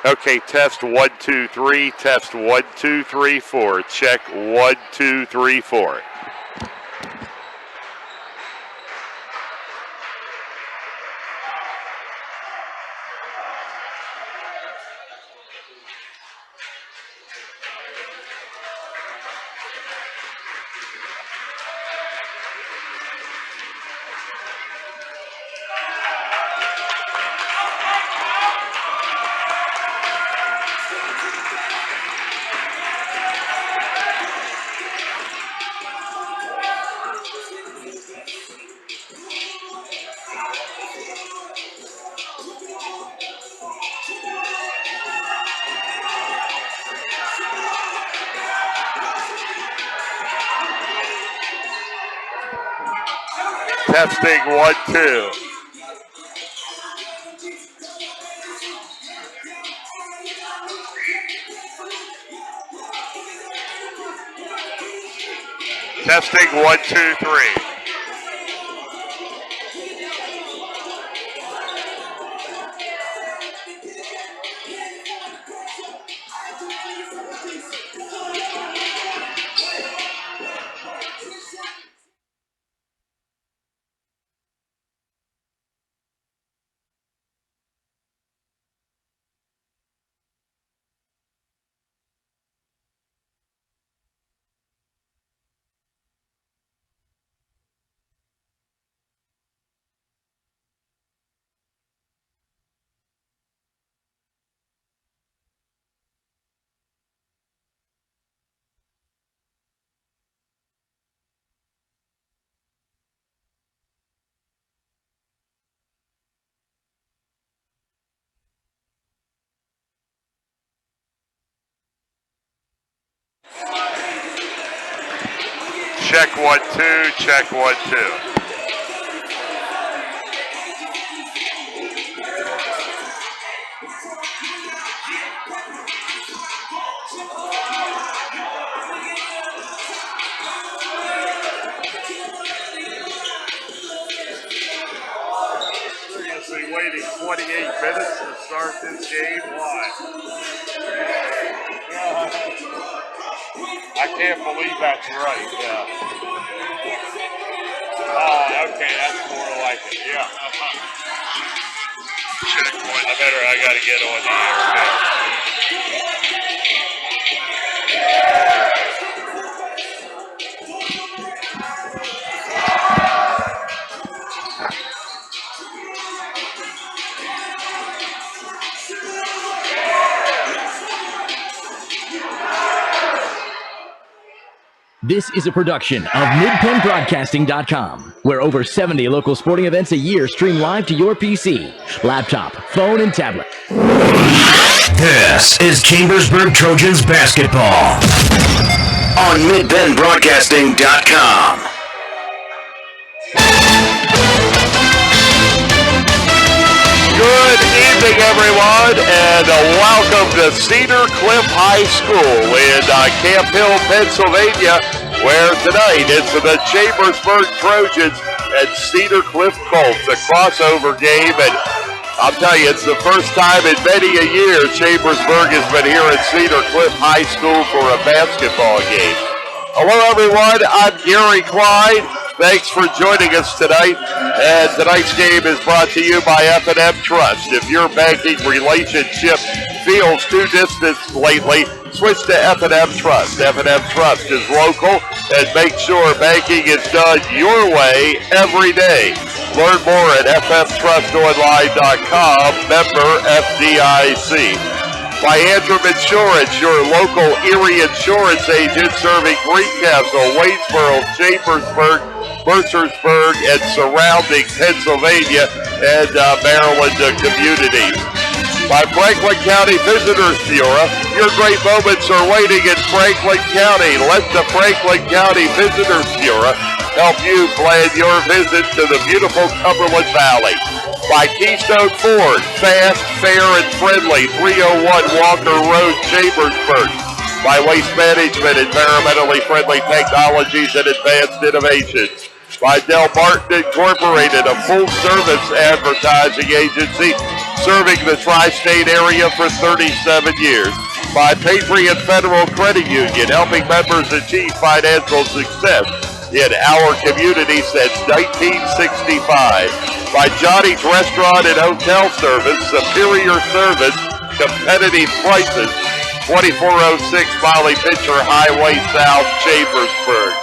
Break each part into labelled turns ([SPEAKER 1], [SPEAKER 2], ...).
[SPEAKER 1] Okay, test 1, 2, 3. Test 1, 2, 3, 4. Check 1, 2, 3, 4. Testing 1, 2. Testing 1, 2, 3. Check 1, 2. Check 1, 2. Waiting 28 minutes to start this game live. I can't believe that's right. Yeah. Oh, okay, that's more like it. Yeah. Check one. I gotta get on the air.
[SPEAKER 2] This is a production of MidPennBroadcasting.com, where over 70 local sporting events a year stream live to your PC, laptop, phone, and tablet.
[SPEAKER 3] This is Chambersburg Trojans basketball on MidPennBroadcasting.com.
[SPEAKER 1] Good evening, everyone, and welcome to Cedar Cliff High School in Camp Hill, Pennsylvania, where tonight it's the Chambersburg Trojans and Cedar Cliff Colts, a crossover game, and I'll tell you, it's the first time in many a year Chambersburg has been here at Cedar Cliff High School for a basketball game. Hello, everyone. I'm Gary Klein. Thanks for joining us tonight. And tonight's game is brought to you by F&M Trust. If your banking relationship feels too distant lately, switch to F&M Trust. F&M Trust is local and makes sure banking is done your way every day. Learn more at fmtrustonline.com, member FDIC. By Antrim Insurance, your local Erie insurance agent serving Greencastle, Waynesboro, Chambersburg, Mercersburg, and surrounding Pennsylvania and Maryland communities. By Franklin County Visitors Bureau, your great moments are waiting in Franklin County. Let the Franklin County Visitors Bureau help you plan your visit to the beautiful Cumberland Valley. By Keystone Ford, fast, fair, and friendly, 301 Walker Road, Chambersburg. By Waste Management, environmentally friendly technologies and advanced innovations. By Del Martin Incorporated, a full-service advertising agency serving the tri-state area for 37 years. By Patriot Federal Credit Union, helping members achieve financial success in our community since 1965. By Johnny's Restaurant and Hotel Service, superior service, competitive prices, 2406 Molly Pitcher Highway South, Chambersburg.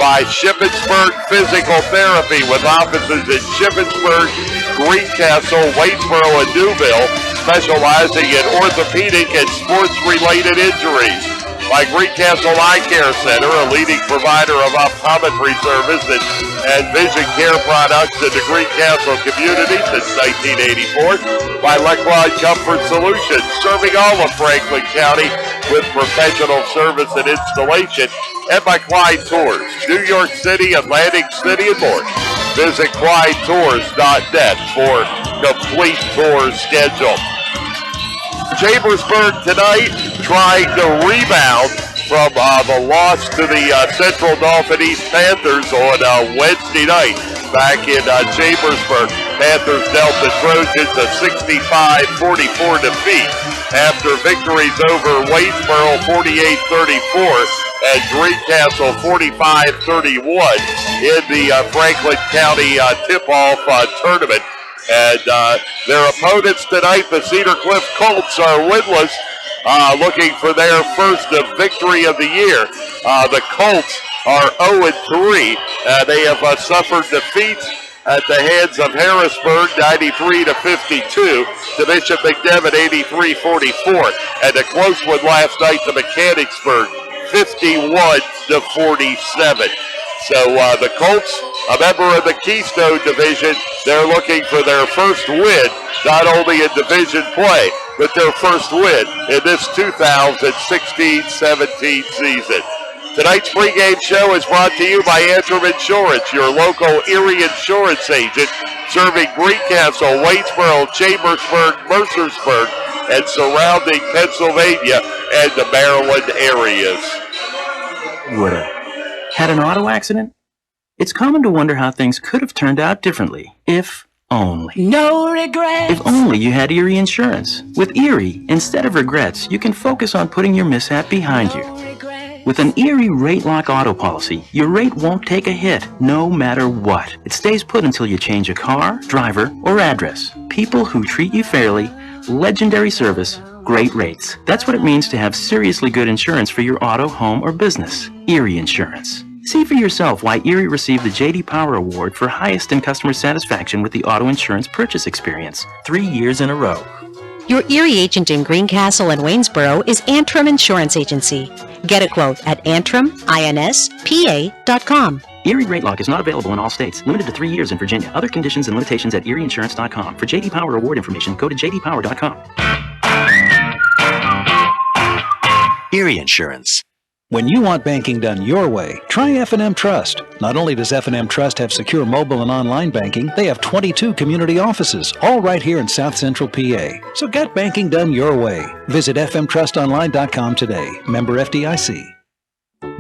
[SPEAKER 1] By Shippensburg Physical Therapy, with offices in Shippensburg, Greencastle, Waitsboro, and Newville, specializing in orthopedic and sports-related injuries. By Greencastle Eye Care Center, a leading provider of optometry service and vision care products in the Greencastle community since 1984. By Lecline Comfort Solutions, serving all of Franklin County with professional service and installation. And by Clyde Tours, New York City, Atlantic City, and more. Visit ClydeTours.net for complete tour schedule. Chambersburg tonight trying to rebound from the loss to the Central Dauphin East Panthers on Wednesday night back in Chambersburg. Panthers dealt the Trojans a 65-44 defeat after victories over Waitsboro 48-34 and Greencastle 45-31 in the Franklin County tip-off tournament. And their opponents tonight, the Cedar Cliff Colts, are winless, looking for their first victory of the year. The Colts are 0-3. They have suffered defeats at the hands of Harrisburg, 93-52, to Bishop McDevitt, 83-44, and a close one last night to Mechanicsburg, 51-47. So the Colts, a member of the Keystone Division, they're looking for their first win, not only in division play, but their first win in this 2016-17 season. Tonight's pregame show is brought to you by Antrim Insurance, your local Erie insurance agent, serving Greencastle, Waitsboro, Chambersburg, Mercersburg, and surrounding Pennsylvania and the Maryland areas.
[SPEAKER 4] Woulda. Had an auto accident? It's common to wonder how things could have turned out differently, if only.
[SPEAKER 5] No regrets.
[SPEAKER 4] If only you had Erie Insurance. With Erie, instead of regrets, you can focus on putting your mishap behind you. With an Erie Rate Lock auto policy, your rate won't take a hit, no matter what. It stays put until you change a car, driver, or address. People who treat you fairly, legendary service, great rates. That's what it means to have seriously good insurance for your auto, home, or business. Erie Insurance. See for yourself why Erie received the J.D. Power Award for highest in customer satisfaction with the auto insurance purchase experience 3 years in a row.
[SPEAKER 5] Your Erie agent in Greencastle and Waynesboro is Antrim Insurance Agency. Get a quote at AntrimInspa.com.
[SPEAKER 4] Erie Rate Lock is not available in all states. Limited to 3 years in Virginia. Other conditions and limitations at ErieInsurance.com. For J.D. Power Award information, go to JDPower.com.
[SPEAKER 6] Erie Insurance.
[SPEAKER 7] When you want banking done your way, try F&M Trust. Not only does F&M Trust have secure mobile and online banking, they have 22 community offices, all right here in South Central PA. So get banking done your way. Visit fmtrustonline.com today. Member FDIC.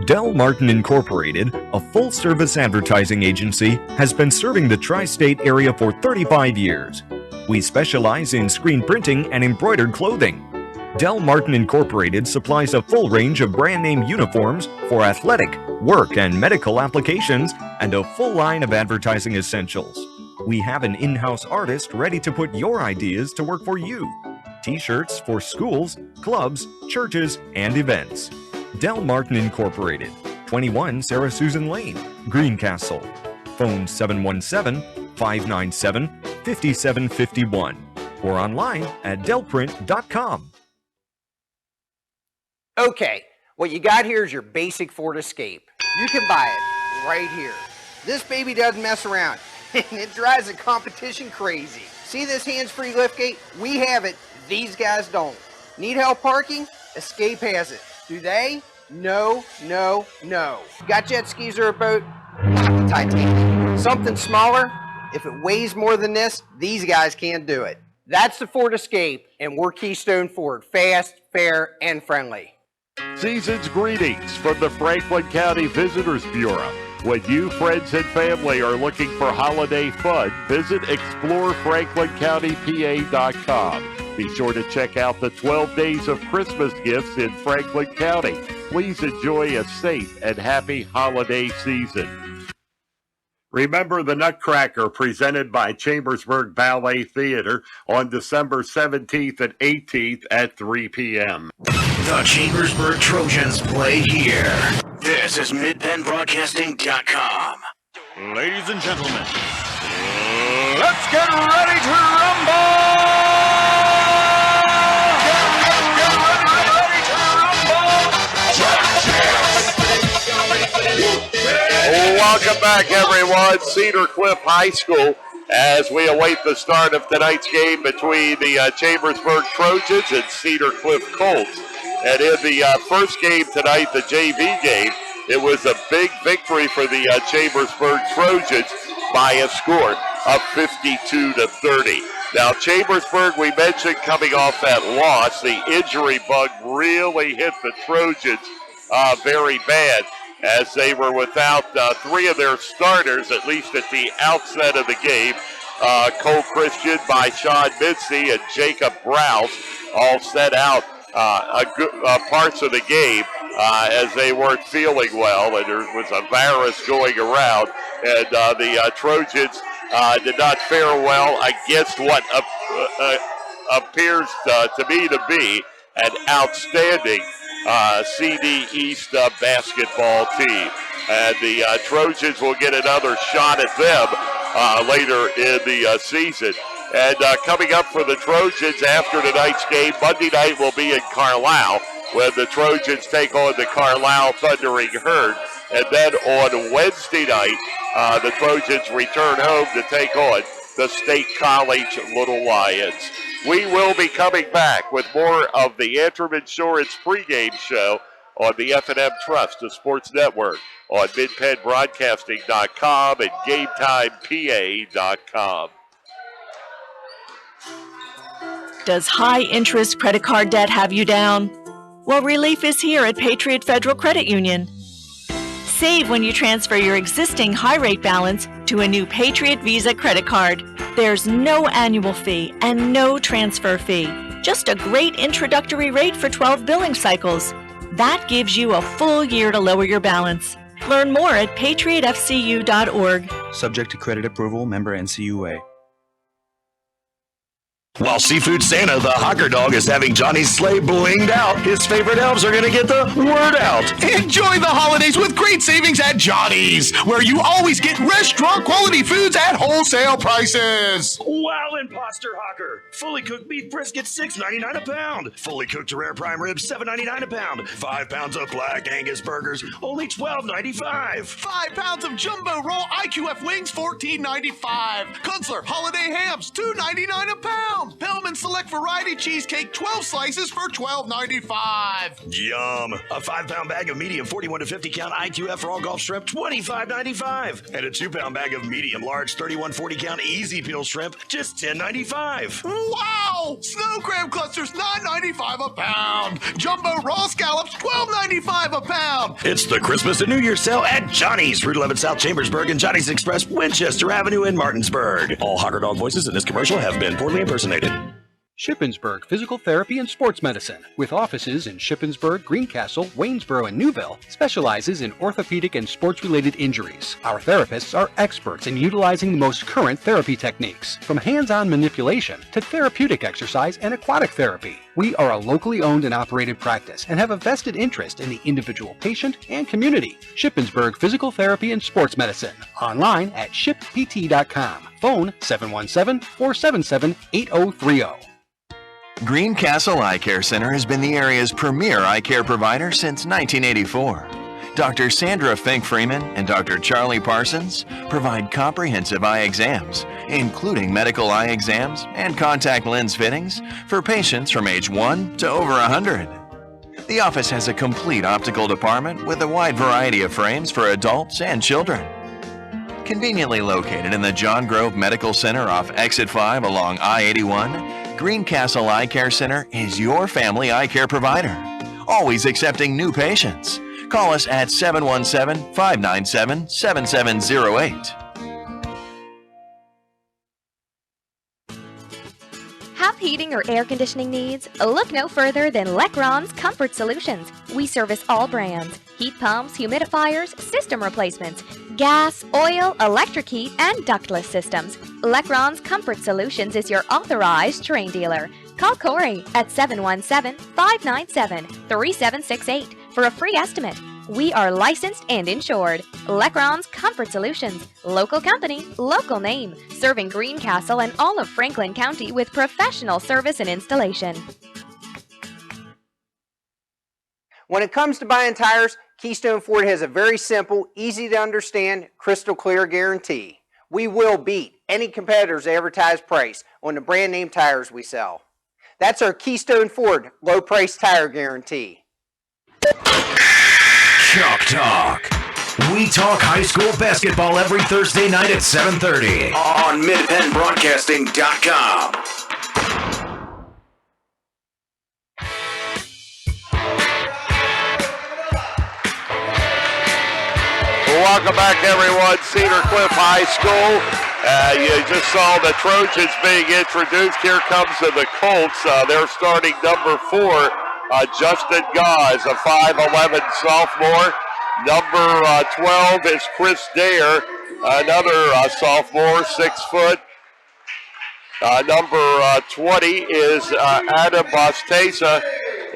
[SPEAKER 8] Del Martin Incorporated, a full-service advertising agency, has been serving the tri-state area for 35 years. We specialize in screen printing and embroidered clothing. Del Martin Incorporated supplies a full range of brand name uniforms for athletic, work, and medical applications, and a full line of advertising essentials. We have an in-house artist ready to put your ideas to work for you. T-shirts for schools, clubs, churches, and events. Del Martin Incorporated, 21 Sarah Susan Lane, Greencastle. Phone 717-597-5751 or online at delprint.com.
[SPEAKER 9] Okay, what you got here is your basic Ford Escape. You can buy it right here. This baby doesn't mess around, and it drives the competition crazy. See this hands-free liftgate? We have it. These guys don't. Need help parking? Escape has it. Do they? No, no, no. Got jet skis or a boat? Not the Titanic. Something smaller? If it weighs more than this, these guys can't do it. That's the Ford Escape, and we're Keystone Ford. Fast, fair, and friendly.
[SPEAKER 1] Season's greetings from the Franklin County Visitors Bureau. When you, friends, and family are looking for holiday fun, visit explorefranklincountypa.com. Be sure to check out the 12 Days of Christmas Gifts in Franklin County. Please enjoy a safe and happy holiday season. Remember the Nutcracker, presented by Chambersburg Ballet Theater, on December 17th and 18th at 3 p.m.
[SPEAKER 3] The Chambersburg Trojans play here. This is MidPennBroadcasting.com.
[SPEAKER 8] Ladies and gentlemen, let's get ready to rumble!
[SPEAKER 1] Welcome back, everyone. Cedar Cliff High School, as we await the start of tonight's game between the Chambersburg Trojans and Cedar Cliff Colts. And in the first game tonight, the JV game, it was a big victory for the Chambersburg Trojans by a score of 52-30. Now, Chambersburg, we mentioned coming off that loss, the injury bug really hit the Trojans very bad, as they were without three of their starters, at least at the outset of the game. Cole Christian, by Sean Mincy, and Jacob Browse all set out parts of the game as they weren't feeling well, and there was a virus going around, and the Trojans did not fare well against what appears to me to be an outstanding CD East basketball team. And the Trojans will get another shot at them later in the season. And coming up for the Trojans after tonight's game, Monday night will be in Carlisle, when the Trojans take on the Carlisle Thundering Herd. And then on Wednesday night, the Trojans return home to take on the State College Little Lions. We will be coming back with more of the Antrim Insurance pregame show on the F&M Trust, the Sports Network, on MidPennBroadcasting.com and GameTimePA.com.
[SPEAKER 10] Does high-interest credit card debt have you down? Well, relief is here at Patriot Federal Credit Union. Save when you transfer your existing high-rate balance to a new Patriot Visa credit card. There's no annual fee and no transfer fee. Just a great introductory rate for 12 billing cycles. That gives you a full year to lower your balance. Learn more at patriotfcu.org.
[SPEAKER 11] Subject to credit approval, member NCUA.
[SPEAKER 3] While Seafood Santa, the Hawker Dog, is having Johnny's sleigh blinged out, his favorite elves are going to get the word out.
[SPEAKER 12] Enjoy the holidays with great savings at Johnny's, where you always get restaurant quality foods at wholesale prices.
[SPEAKER 3] Wow, Imposter Hawker. Fully cooked beef brisket, $6.99 a pound. Fully cooked rare prime ribs, $7.99 a pound. 5 pounds of black Angus burgers, only $12.95.
[SPEAKER 12] 5 pounds of jumbo roll IQF wings, $14.95. Kunzler holiday hams, $2.99 a pound. Pellman Select Variety Cheesecake, 12 slices for $12.95.
[SPEAKER 3] Yum. A 5-pound bag of medium 41 to 50 count IQF raw Gulf shrimp, $25.95. And a 2-pound bag of medium large 31 40 count easy peel shrimp, just $10.95.
[SPEAKER 12] Wow! Snow crab clusters, $9.95 a pound. Jumbo raw scallops, $12.95 a pound.
[SPEAKER 3] It's the Christmas and New Year's sale at Johnny's, Route 11 South Chambersburg, and Johnny's Express, Winchester Avenue in Martinsburg. All Hawker Dog voices in this commercial have been poorly impersonated.
[SPEAKER 13] Shippensburg Physical Therapy and Sports Medicine, with offices in Shippensburg, Greencastle, Waynesboro, and Newville, specializes in orthopedic and sports-related injuries. Our therapists are experts in utilizing the most current therapy techniques, from hands-on manipulation to therapeutic exercise and aquatic therapy. We are a locally owned and operated practice and have a vested interest in the individual patient and community. Shippensburg Physical Therapy and Sports Medicine. Online at shippt.com. Phone 717-477-8030.
[SPEAKER 14] Greencastle Eye Care Center has been the area's premier eye care provider since 1984. Dr. Sandra Fink-Freeman and Dr. Charlie Parsons provide comprehensive eye exams, including medical eye exams and contact lens fittings for patients from age 1 to over 100. The office has a complete optical department with a wide variety of frames for adults and children. Conveniently located in the John Grove Medical Center off Exit 5 along I-81, Greencastle Eye Care Center is your family eye care provider, always accepting new patients. Call us at 717-597-7708.
[SPEAKER 15] Have heating or air conditioning needs? Look no further than Lecron's Comfort Solutions. We service all brands: heat pumps, humidifiers, system replacements, gas, oil, electric heat, and ductless systems. Lecron's Comfort Solutions is your authorized Terrain dealer. Call Corey at 717-597-3768 for a free estimate. We are licensed and insured. Lecron's Comfort Solutions. Local company, local name. Serving Greencastle and all of Franklin County with professional service and installation.
[SPEAKER 9] When it comes to buying tires, Keystone Ford has a very simple, easy to understand, crystal clear guarantee. We will beat any competitor's advertised price on the brand name tires we sell. That's our Keystone Ford low price tire guarantee.
[SPEAKER 16] Chalk Talk. We talk high school basketball every Thursday night at 7:30 on MidPennBroadcasting.com.
[SPEAKER 1] Welcome back, everyone. Cedar Cliff High School. You just saw the Trojans being introduced. Here comes the Colts. They're starting number 4. Justin Gause, a 5'11 sophomore. Number 12 is Chris Dare, another sophomore, 6 foot. Number 20 is Adam Bostesa,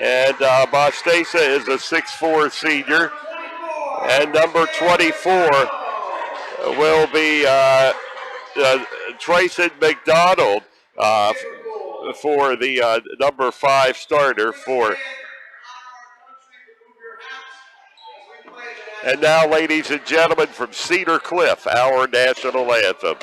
[SPEAKER 1] and Bostesa is a 6'4 senior. And number 24 will be Trayson McDonald for the number 5 starter for. And now, ladies and gentlemen, from Cedar Cliff, our national anthem.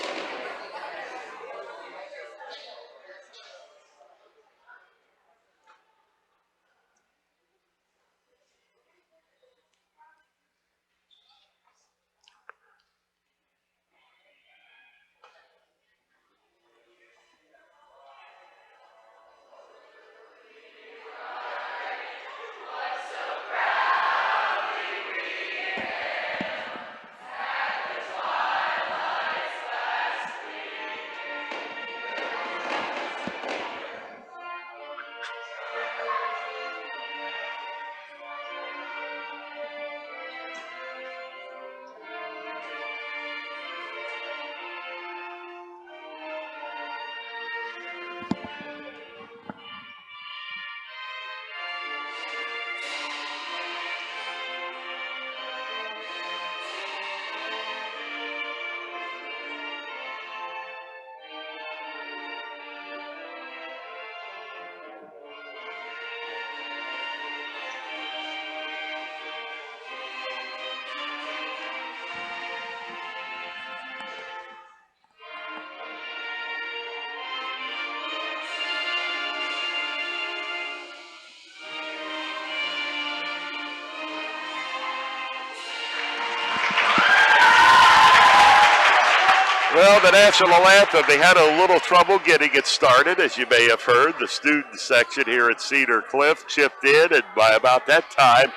[SPEAKER 1] Well, the national anthem, they had a little trouble getting it started, as you may have heard. The student section here at Cedar Cliff chipped in, and by about that time,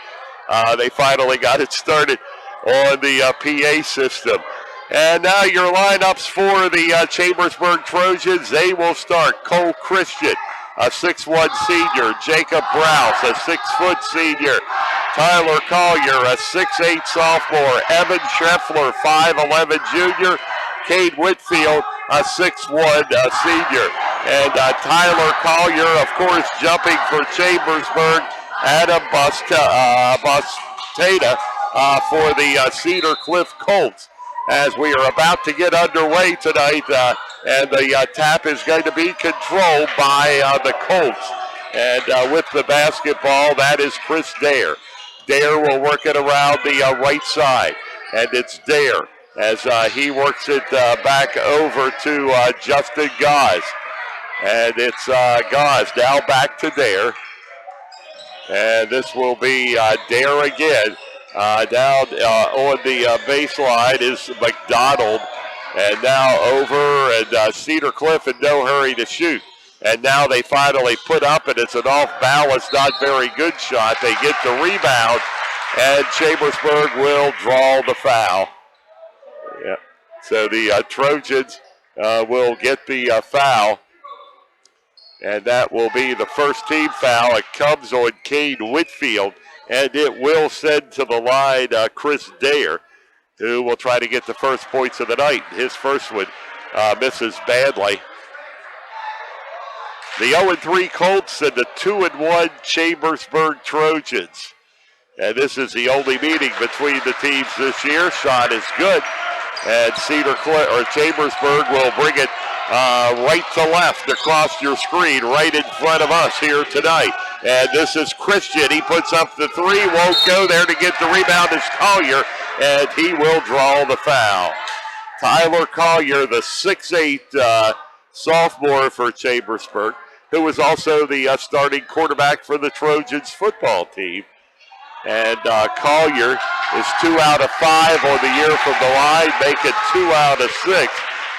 [SPEAKER 1] they finally got it started on the PA system. And now your lineups for the Chambersburg Trojans. They will start Cole Christian, a 6'1 senior. Jacob Browse, a 6-foot senior. Tyler Collier, a 6'8 sophomore. Evan Scheffler, 5'11 junior. Cade Whitfield, a 6'1 senior. And Tyler Collier, of course, jumping for Chambersburg. Adam Bosteta for the Cedar Cliff Colts. As we are about to get underway tonight, and the tap is going to be controlled by the Colts. And with the basketball, that is Chris Dare. Dare will work it around the right side, and it's Dare as he works it back over to Justin Gause. And it's Gause now back to Dare. And this will be Dare again. Down on the baseline is McDonald. And now over, and Cedar Cliff in no hurry to shoot. And now they finally put up, and it's an off-balance, not very good shot. They get the rebound, And Chambersburg will draw the foul. Yeah. So the Trojans will get the foul. And that will be the first team foul. It comes on Cade Whitfield. And it will send to the line Chris Dare, who will try to get the first points of the night. His first one misses badly. The 0-3 Colts and the 2-1 Chambersburg Trojans. And this is the only meeting between the teams this year. Shot is good. And Chambersburg will bring it right to left across your screen, right in front of us here tonight. And this is Christian. He puts up the three, won't go there to get the rebound. Is Collier, and he will draw the foul. Tyler Collier, the 6'8" sophomore for Chambersburg, who was also the starting quarterback for the Trojans football team. And Collier is 2 out of 5 on the year from the line, making 2 out of 6.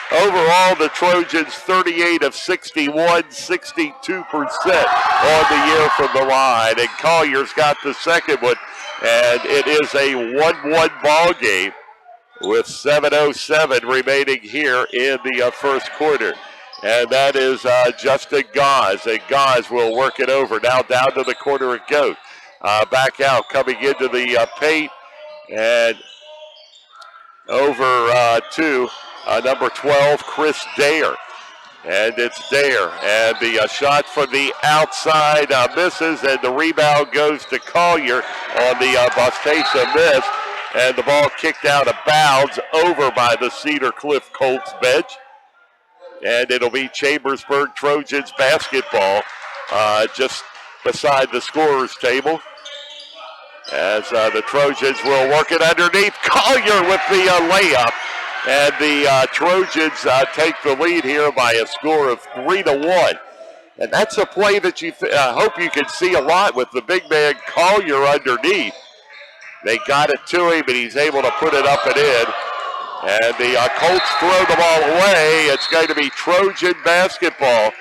[SPEAKER 1] Overall, the Trojans 38 of 61, 62% on the year from the line. And Collier's got the second one, and it is a 1-1 ball game with 7:07 remaining here in the first quarter. And that is Justin Gause. And Gause will work it over. Now down to the corner it goes. Back out, coming into the paint, and over to number 12, Chris Dare. And it's Dare. And the shot from the outside misses, and the rebound goes to Collier on the Bostasa miss. And the ball kicked out of bounds over by the Cedar Cliff Colts bench. And it'll be Chambersburg Trojans basketball just beside the scorer's table. As the Trojans will work it underneath. Collier with the layup. And the Trojans take the lead here by a score of 3-1. And that's a play that you hope you can see a lot with the big man Collier underneath. They got it to him, and he's able to put it up and in. And the Colts throw the ball away. It's going to be Trojan basketball.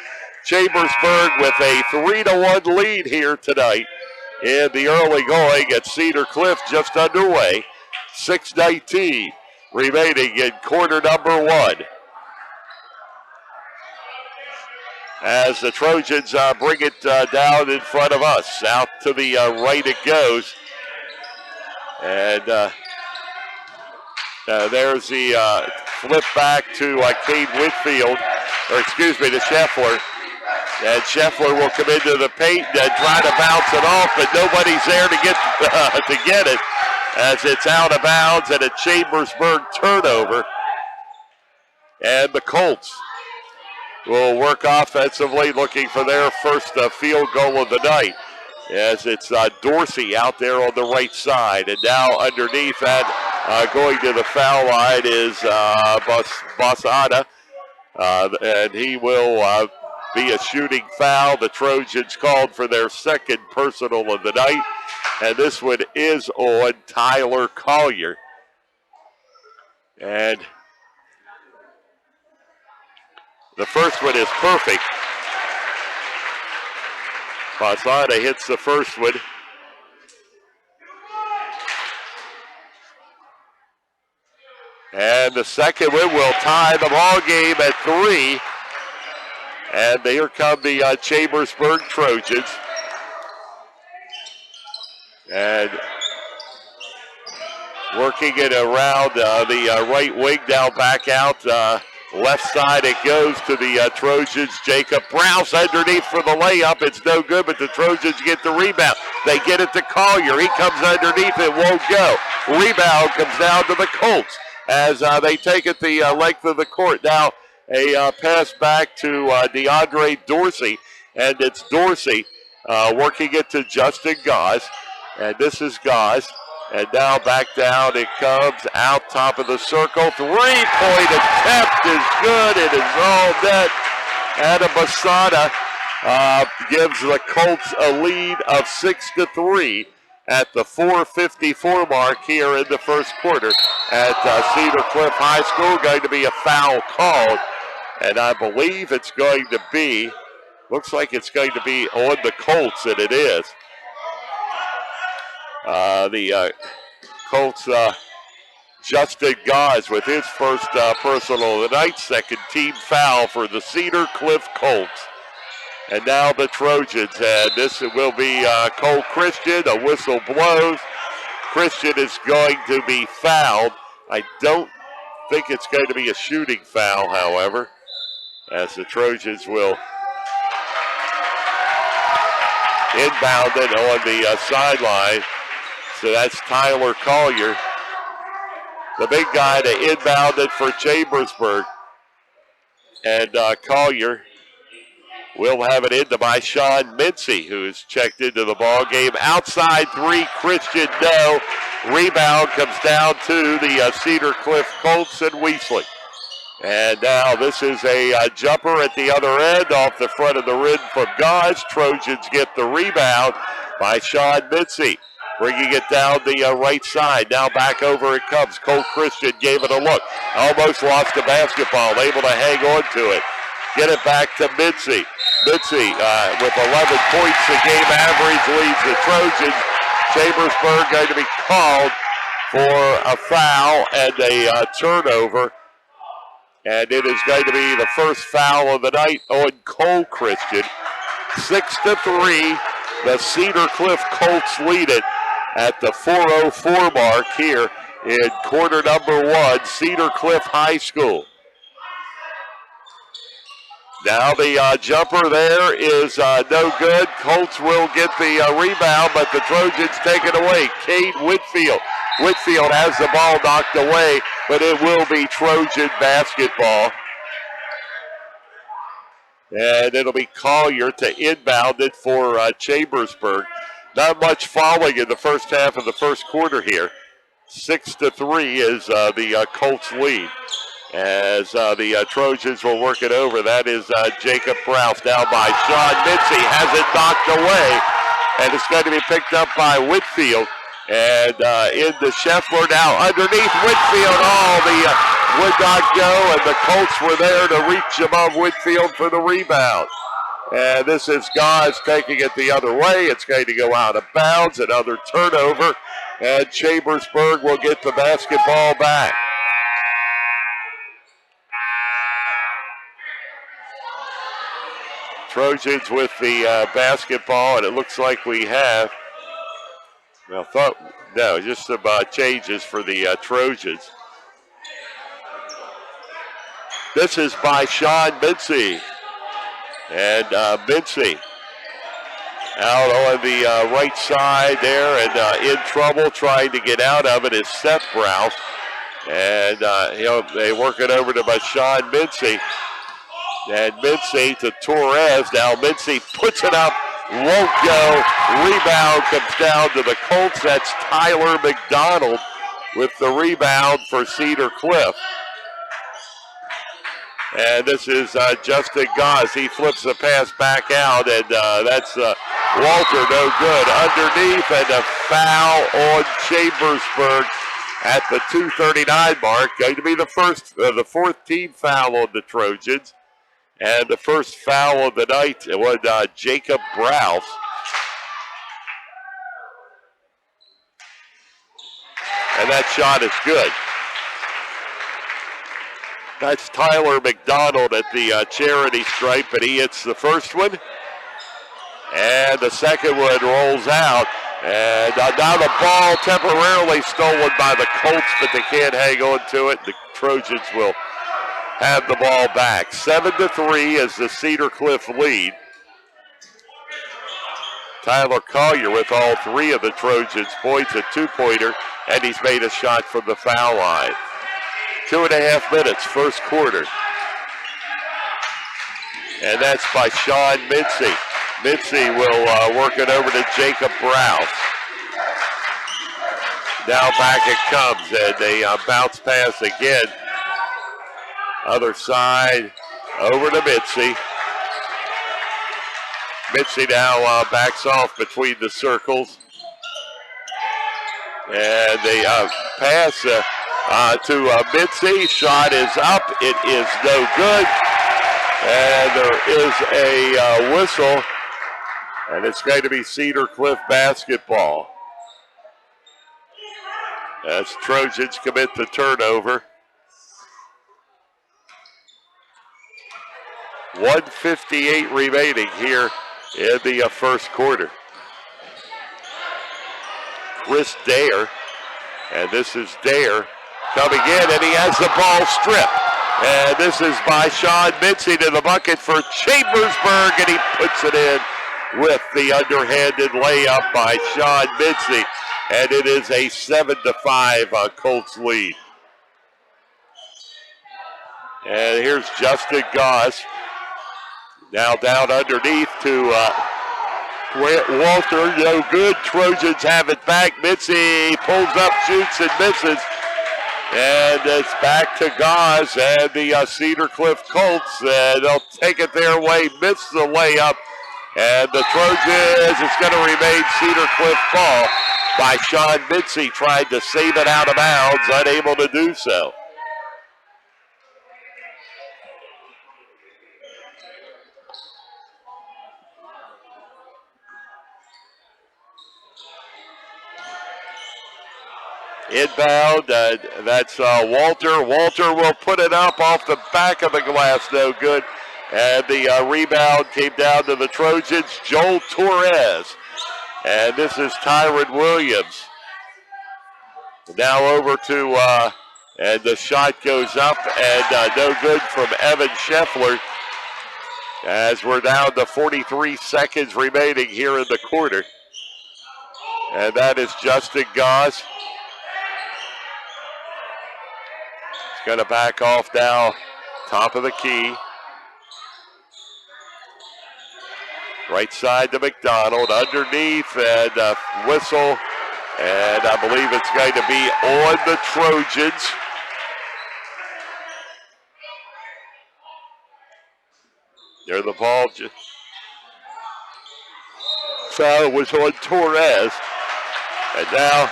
[SPEAKER 1] Chambersburg with a 3-1 lead here tonight in the early going at Cedar Cliff, just underway. 6:19 remaining in quarter number 1. As the Trojans bring it down in front of us. Out to the right it goes. And there's the flip back to Cade Whitfield, or excuse me, to Scheffler. And Scheffler will come into the paint and try to bounce it off, but nobody's there to get it, as it's out of bounds and a Chambersburg turnover. And the Colts will work offensively, looking for their first field goal of the night, as it's Dorsey out there on the right side. And now underneath that, going to the foul line is Bosada, and he will be a shooting foul. The Trojans called for their second personal of the night, and this one is on Tyler Collier. And the first one is perfect. Bosada hits the first one. And the second one will tie the ball game at 3. And here come the Chambersburg Trojans. And working it around the right wing, now back out. Left side it goes to the Trojans. Jacob Browse underneath for the layup. It's no good, but the Trojans get the rebound. They get it to Collier. He comes underneath. It won't go. Rebound comes down to the Colts as they take it the length of the court. Now a pass back to DeAndre Dorsey, and it's Dorsey working it to Justin Gause. And this is Gause. And now back down it comes, out top of the circle. 3-point attempt is good. It is all net. Adam Bosada gives the Colts a lead of 6-3 at the 4:54 mark here in the first quarter at Cedar Cliff High School. Going to be a foul called, and I believe it's going to be, looks like it's going to be on the Colts, and it is. The Colts, Justin Gause with his first personal of the night, second team foul for the Cedar Cliff Colts. And now the Trojans, and this will be Cole Christian. A whistle blows. Christian is going to be fouled. I don't think it's going to be a shooting foul, however, as the Trojans will inbound it on the sideline. So that's Tyler Collier, the big guy to inbound it for Chambersburg. And Collier will have it into by Sean Mincy, who is checked into the ball game. Outside three, Christian, no. Rebound comes down to the Cedar Cliff Colts and Weasley. And now this is a jumper at the other end off the front of the rim from Gause. Trojans get the rebound by Sean Mincy, bringing it down the right side. Now back over it comes. Cole Christian gave it a look. Almost lost the basketball, able to hang on to it. Get it back to Mincy. Mincy with 11 points a game average leads the Trojans. Chambersburg going to be called for a foul and a turnover. And it is going to be the first foul of the night on Cole Christian. 6-3, the Cedar Cliff Colts lead it at the 4:04 mark here in quarter number one, Cedar Cliff High School. Now the jumper there is no good. Colts will get the rebound, but the Trojans take it away. Cade Whitfield. Whitfield has the ball knocked away, but it will be Trojan basketball. And it'll be Collier to inbound it for Chambersburg. Not much falling in the first half of the first quarter here. 6-3 is the Colts lead. As the Trojans will work it over. That is Jacob Rouse down by Sean Mincy. Has it knocked away. And it's going to be picked up by Whitfield. And into Scheffler now underneath Whitfield. Oh, would not go. And the Colts were there to reach above Whitfield for the rebound. And this is Gause taking it the other way. It's going to go out of bounds. Another turnover. And Chambersburg will get the basketball back. Trojans with the basketball, and it looks like we have, just some changes for the Trojans. This is by Sean Mincy. And Mincy out on the right side there and in trouble trying to get out of it is Seth Rouse. And they work it over to by Sean Mincy. And Mincy to Torres. Now Mincy puts it up, won't go. Rebound comes down to the Colts. That's Tyler McDonald with the rebound for Cedar Cliff. And this is Justin Gause. He flips the pass back out, and that's Walter, no good. Underneath, and a foul on Chambersburg at the 2:39 mark. Going to be the fourth team foul on the Trojans. And the first foul of the night was Jacob Rouse. And that shot is good. That's Tyler McDonald at the charity stripe, and he hits the first one. And the second one rolls out. And now the ball temporarily stolen by the Colts, but they can't hang on to it. The Trojans will have the ball back. 7-3 is the Cedar Cliff lead. Tyler Collier with all three of the Trojans points, a two-pointer, and he's made a shot from the foul line. 2.5 minutes, first quarter. And that's by Sean Mincy. Mincy will work it over to Jacob Rouse. Now back it comes, and they bounce pass again. Other side, over to Mincy. Mincy now backs off between the circles. And they pass to Mincy. Shot is up. It is no good. And there is a whistle. And it's going to be Cedar Cliff basketball. as Trojans commit the turnover. 1:58 remaining here in the first quarter. Chris Dare, and this is Dare coming in, and he has the ball stripped. And this is by Sean Mincy to the bucket for Chambersburg, and he puts it in with the underhanded layup by Sean Mincy. And it is a 7-5 Colts lead. And here's Justin Goss. Now down underneath to Walter. No good. Trojans have it back. Mincy pulls up, shoots, and misses. And it's back to Goss and the Cedar Cliff Colts. And they'll take it their way, miss the layup. And the Trojans, it's going to remain Cedar Cliff ball by Sean Mincy, tried to save it out of bounds, unable to do so. Inbound, that's Walter. Walter will put it up off the back of the glass, no good. And the rebound came down to the Trojans, Joel Torres. And this is Tyron Williams. Now over to, and the shot goes up, and no good from Evan Scheffler. As we're down to 43 seconds remaining here in the quarter. And that is Justin Goss. Going to back off now, top of the key. Right side to McDonald, underneath, and whistle. And I believe it's going to be on the Trojans. There the ball. Foul was on Torres. And now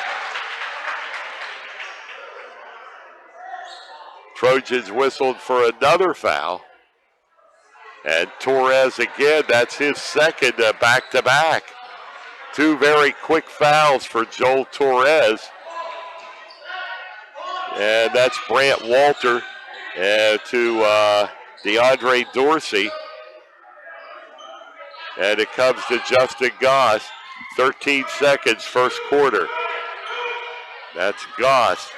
[SPEAKER 1] Trojans whistled for another foul. And Torres again, that's his second back-to-back. Two very quick fouls for Joel Torres. And that's Brant Walter to DeAndre Dorsey. And it comes to Justin Goss. 13 seconds, first quarter. That's Goss.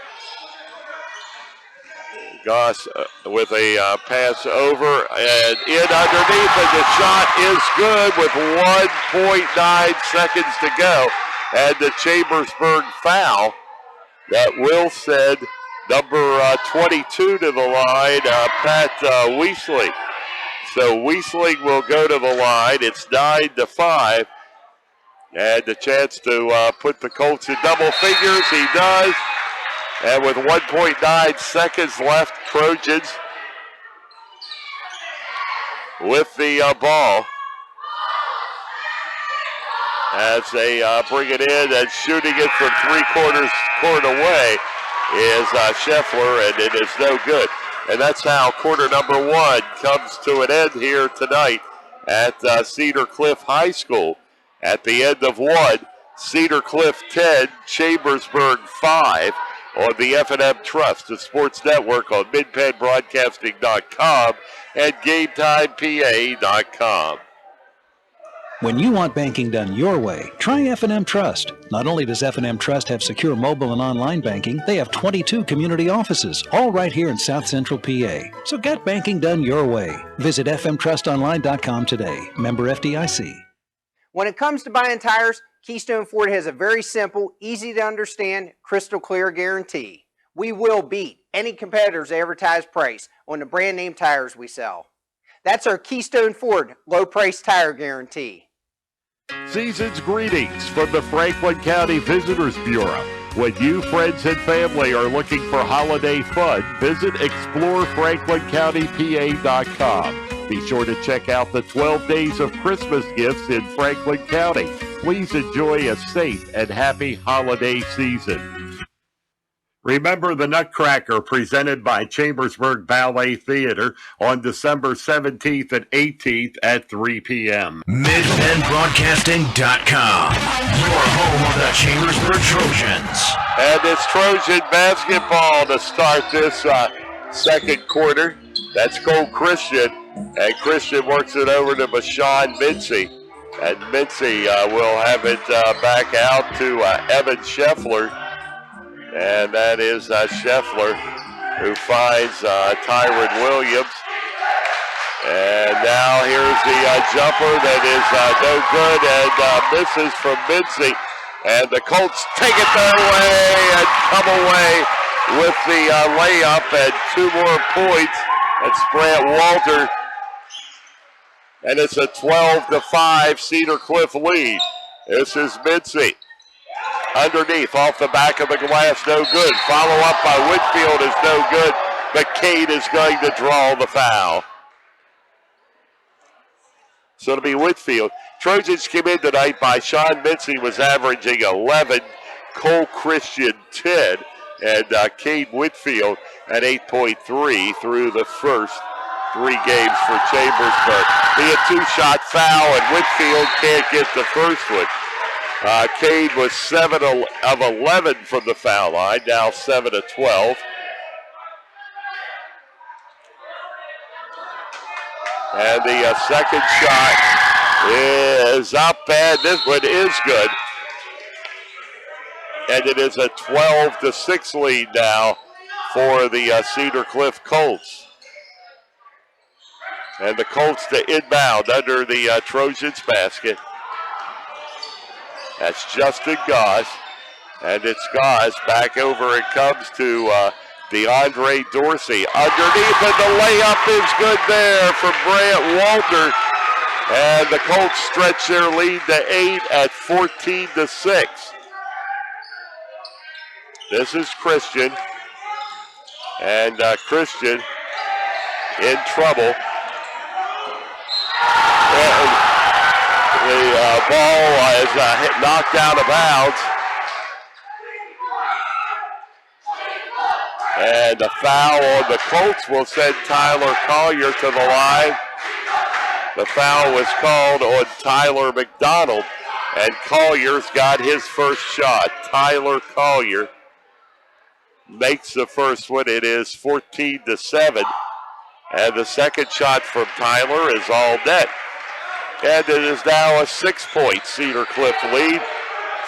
[SPEAKER 1] Goss with a pass over and in underneath, and the shot is good with 1.9 seconds to go. And the Chambersburg foul that will send number 22 to the line, Pat Weisling. So Weisling will go to the line. It's 9-5. And the chance to put the Colts in double figures. He does. And with 1.9 seconds left, Trojans with the ball as they bring it in, and shooting it from 3/4 court away is Scheffler, and it is no good. And that's how quarter number one comes to an end here tonight at Cedar Cliff High School. At the end of one, Cedar Cliff 10, Chambersburg 5. On the F&M Trust, the sports network on MidPennBroadcasting.com and GameTimePA.com.
[SPEAKER 7] When you want banking done your way, try F&M Trust. Not only does F&M Trust have secure mobile and online banking, they have 22 community offices, all right here in South Central PA. So get banking done your way. Visit fmtrustonline.com today. Member FDIC.
[SPEAKER 9] When it comes to buying tires, Keystone Ford has a very simple, easy to understand, crystal clear guarantee. We will beat any competitor's advertised price on the brand name tires we sell. That's our Keystone Ford low price tire guarantee.
[SPEAKER 1] Season's greetings from the Franklin County Visitors Bureau. When you, friends, and family are looking for holiday fun, visit ExploreFranklinCountyPA.com. Be sure to check out the 12 Days of Christmas Gifts in Franklin County. Please enjoy a safe and happy holiday season. Remember the Nutcracker, presented by Chambersburg Ballet Theater on December 17th and 18th at 3 p.m.
[SPEAKER 16] MidPennBroadcasting.com, your home of the Chambersburg Trojans.
[SPEAKER 1] And it's Trojan basketball to start this second quarter. That's Cole Christian. And Christian works it over to Bashan Mincy. And Mincy will have it back out to Evan Scheffler. And that is Scheffler who finds Tyron Williams. And now here's the jumper that is no good and misses from Mincy. And the Colts take it their way and come away with the layup and 2 more points. That's Brant Walter. And it's a 12-5 Cedar Cliff lead. This is Mincy. Underneath, off the back of the glass, no good. Follow up by Whitfield is no good. McCade is going to draw the foul. So it'll be Whitfield. Trojans came in tonight by Sean Mincy was averaging 11, Cole Christian 10, and Cade Whitfield at 8.3 through the first 3 games for Chambersburg. Be a 2-shot foul, and Whitfield can't get the first one. Cade was 7 of 11 from the foul line, now 7 of 12. And the second shot is up, and this one is good. And it is a 12-6 lead now for the Cedar Cliff Colts. And the Colts to inbound under the Trojans basket. That's Justin Goss. And it's Goss back over. It comes to DeAndre Dorsey. Underneath, and the layup is good there for Brant Walter. And the Colts stretch their lead to 8 at 14-6. This is Christian. And Christian in trouble. And the ball is knocked out of bounds. And the foul on the Colts will send Tyler Collier to the line. The foul was called on Tyler McDonald, and Collier's got his first shot. Tyler Collier makes the first one. It is 14-7, and the second shot from Tyler is all net. And it is now a 6-point Cedar Cliff lead.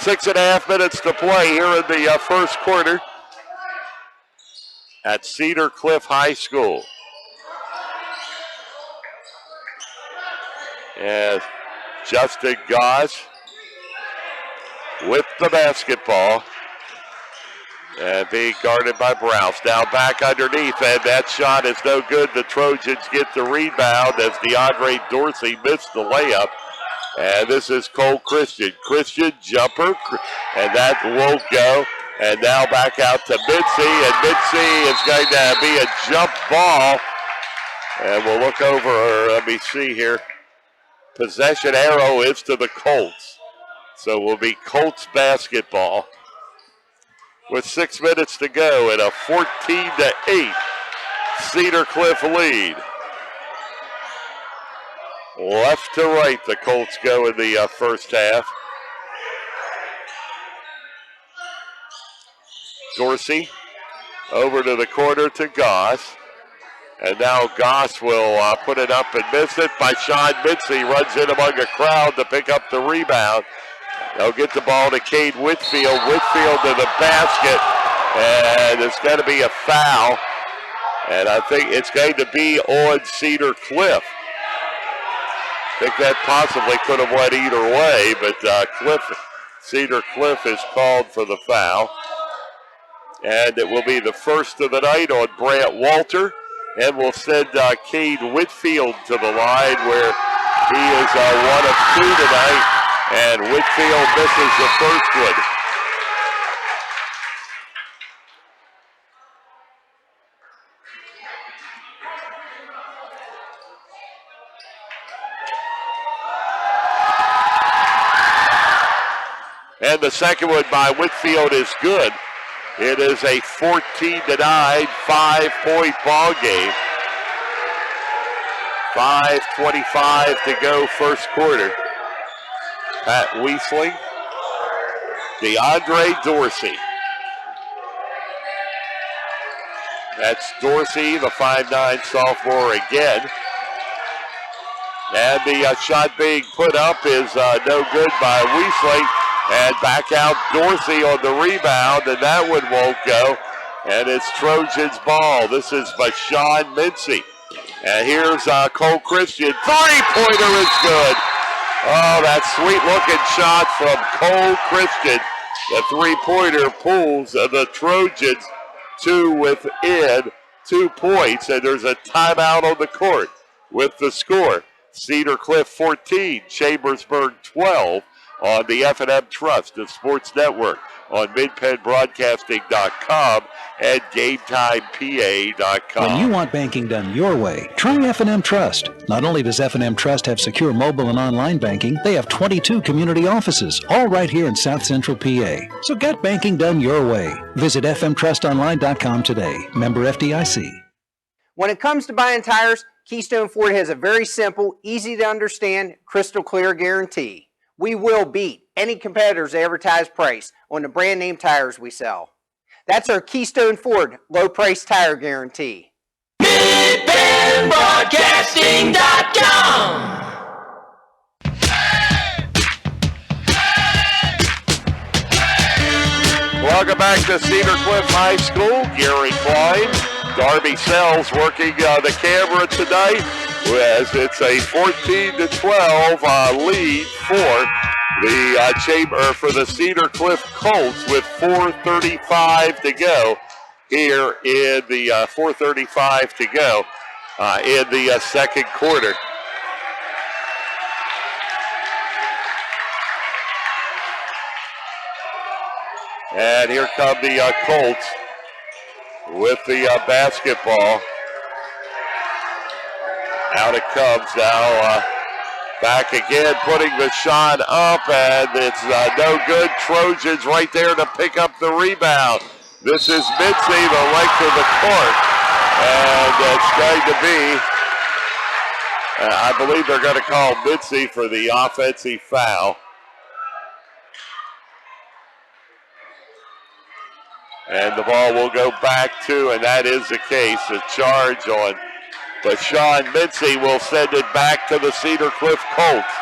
[SPEAKER 1] 6.5 minutes to play here in the first quarter at Cedar Cliff High School. And Justin Goss with the basketball. And being guarded by Browse. Now back underneath, and that shot is no good. The Trojans get the rebound as DeAndre Dorsey missed the layup. And this is Cole Christian. Christian jumper, and that won't go. And now back out to Mincy, and Mincy is going to be a jump ball. And we'll look over, let me see here. Possession arrow is to the Colts. So it will be Colts basketball with 6 minutes to go and a 14-8 Cedar Cliff lead. Left to right, the Colts go in the first half. Dorsey over to the corner to Goss. And now Goss will put it up and miss it by Sean Mincy. Runs in among a crowd to pick up the rebound. They'll get the ball to Cade Whitfield. Whitfield to the basket. And it's going to be a foul. And I think it's going to be on Cedar Cliff. I think that possibly could have went either way, but Cedar Cliff is called for the foul. And it will be the first of the night on Brant Walter. And we'll send Cade Whitfield to the line where he is 1 of 2 tonight. And Whitfield misses the first one. And the second one by Whitfield is good. It is a 14-9, 5-point ball game. 5:25 to go first quarter. Pat Weisling DeAndre Dorsey. That's Dorsey, the 5'9 sophomore again. And the shot being put up is no good by Weasley. And back out Dorsey on the rebound, and that one won't go. And it's Trojans ball. This is Bashan Mincy. And here's Cole Christian. Three-pointer is good. Oh, that sweet-looking shot from Cole Christian. The three-pointer pulls the Trojans to within 2 points, and there's a timeout on the court with the score. Cedar Cliff 14, Chambersburg 12 on the F&M Trust, the Sports Network, on MidPennBroadcasting.com and GameTimePA.com.
[SPEAKER 7] When you want banking done your way, try F&M Trust. Not only does F&M Trust have secure mobile and online banking, they have 22 community offices, all right here in South Central PA. So get banking done your way. Visit fmtrustonline.com today. Member FDIC.
[SPEAKER 9] When it comes to buying tires, Keystone Ford has a very simple, easy to understand, crystal clear guarantee. We will beat any competitor's advertised price on the brand name tires we sell. That's our Keystone Ford low price tire guarantee.
[SPEAKER 16] MidPennBroadcasting.com.
[SPEAKER 1] Welcome back to Cedar Cliff High School. Gary Klein, Darby Sells working the camera tonight as it's a 14-12 lead for the Cedar Cliff Colts with 4:35 to go here in the 4:35 to go in the second quarter. And here come the Colts with the basketball. Out it comes now. Back again, putting the shot up, and it's no good. Trojans right there to pick up the rebound. This is Mitzi, the length of the court. And it's going to be, I believe they're going to call Mitzi for the offensive foul. And the ball will go back to, and that is the case, a charge on Bashan Mincy will send it back to the Cedar Cliff Colts.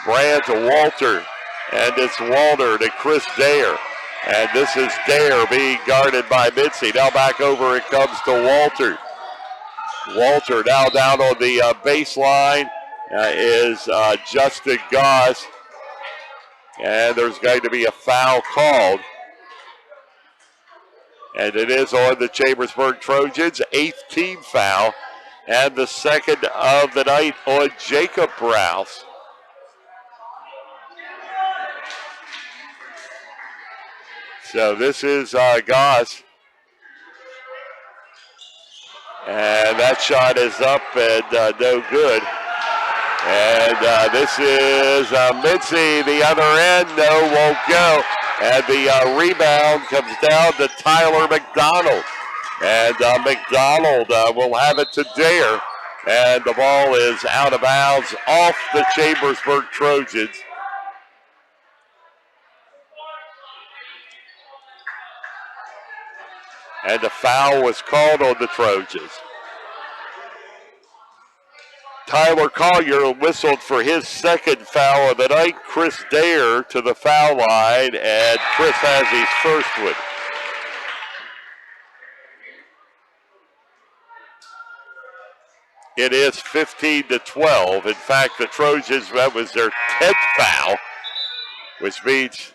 [SPEAKER 1] Brand to Walter, and it's Walter to Chris Dare. And this is Dare being guarded by Mincy. Now back over it comes to Walter. Walter now down on the baseline is Justin Goss. And there's going to be a foul called. And it is on the Chambersburg Trojans, 8th team foul, and the second of the night on Jacob Rouse. So this is Goss. And that shot is up and no good. And this is Mitzi, the other end, no, won't go. And the rebound comes down to Tyler McDonald. And McDonald will have it to Dare. And the ball is out of bounds off the Chambersburg Trojans. And the foul was called on the Trojans. Tyler Collier whistled for his second foul of the night. Chris Dare to the foul line, and Chris has his first one. It is 15-12. In fact, the Trojans, that was their 10th foul, which means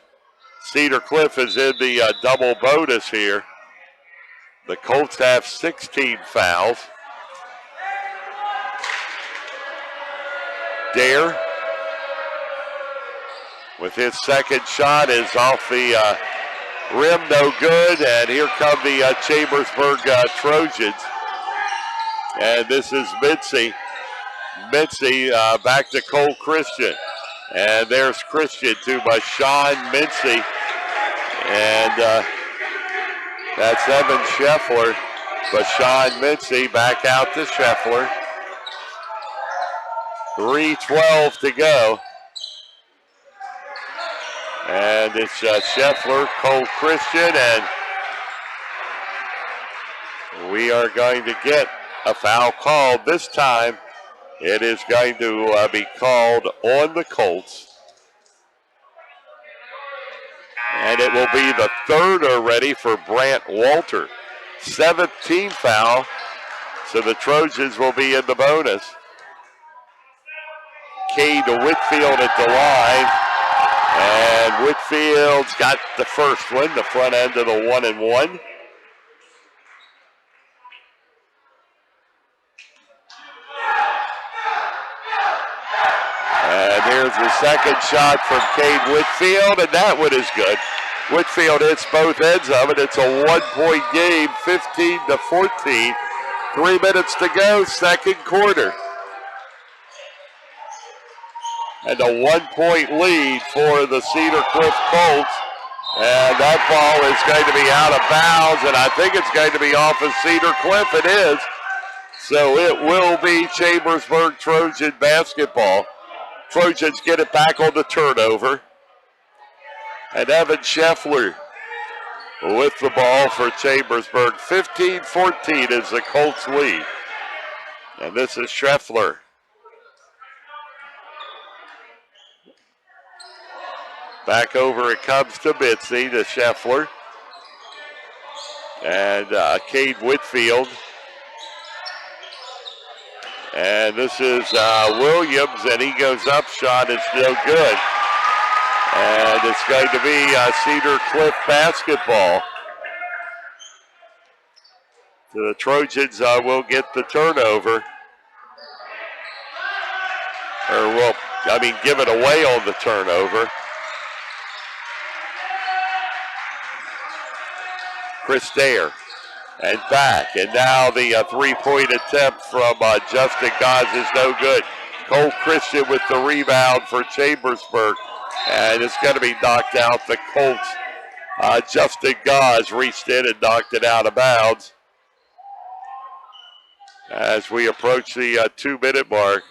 [SPEAKER 1] Cedar Cliff is in the double bonus here. The Colts have 16 fouls. Dare with his second shot is off the rim, no good. And here come the Chambersburg Trojans. And this is Mincy. Mincy back to Cole Christian. And there's Christian to Bashan Mincy. And that's Evan Scheffler. Bashan Mincy back out to Scheffler. 3:12 to go. And it's Scheffler, Cole Christian, and we are going to get a foul called. This time it is going to be called on the Colts. And it will be the third already for Brant Walter. 7th team foul, so the Trojans will be in the bonus. Cade Whitfield at the line. And Whitfield's got the first one, the front end of the 1-and-1. And here's the second shot from Cade Whitfield, and that one is good. Whitfield hits both ends of it. It's a 1-point game, 15-14. 3 minutes to go, second quarter. And a 1-point lead for the Cedar Cliff Colts. And that ball is going to be out of bounds, and I think it's going to be off of Cedar Cliff. It is. So it will be Chambersburg Trojan basketball. Trojans get it back on the turnover. And Evan Scheffler with the ball for Chambersburg. 15-14 is the Colts lead. And this is Scheffler. Back over it comes to Mitzi, to Scheffler. And Cade Whitfield. And this is Williams, and he goes up, shot is no good. And it's going to be Cedar Cliff basketball. So the Trojans will get the turnover. Give it away on the turnover. Chris Dare, and back. And now the three-point attempt from Justin Goss is no good. Cole Christian with the rebound for Chambersburg. And it's going to be knocked out. The Colts, Justin Goss reached in and knocked it out of bounds. As we approach the 2-minute mark.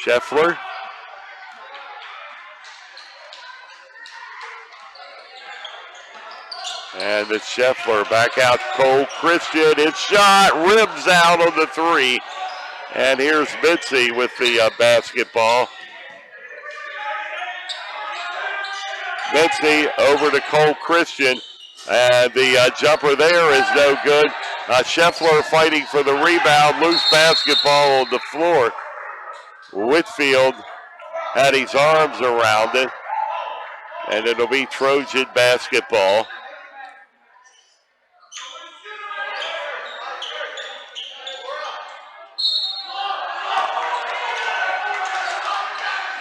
[SPEAKER 1] Scheffler. And it's Scheffler back out. Cole Christian. It's shot. Rims out on the 3. And here's Mitzi with the basketball. Mitzi over to Cole Christian. And the jumper there is no good. Scheffler fighting for the rebound. Loose basketball on the floor. Whitfield had his arms around it. And it'll be Trojan basketball.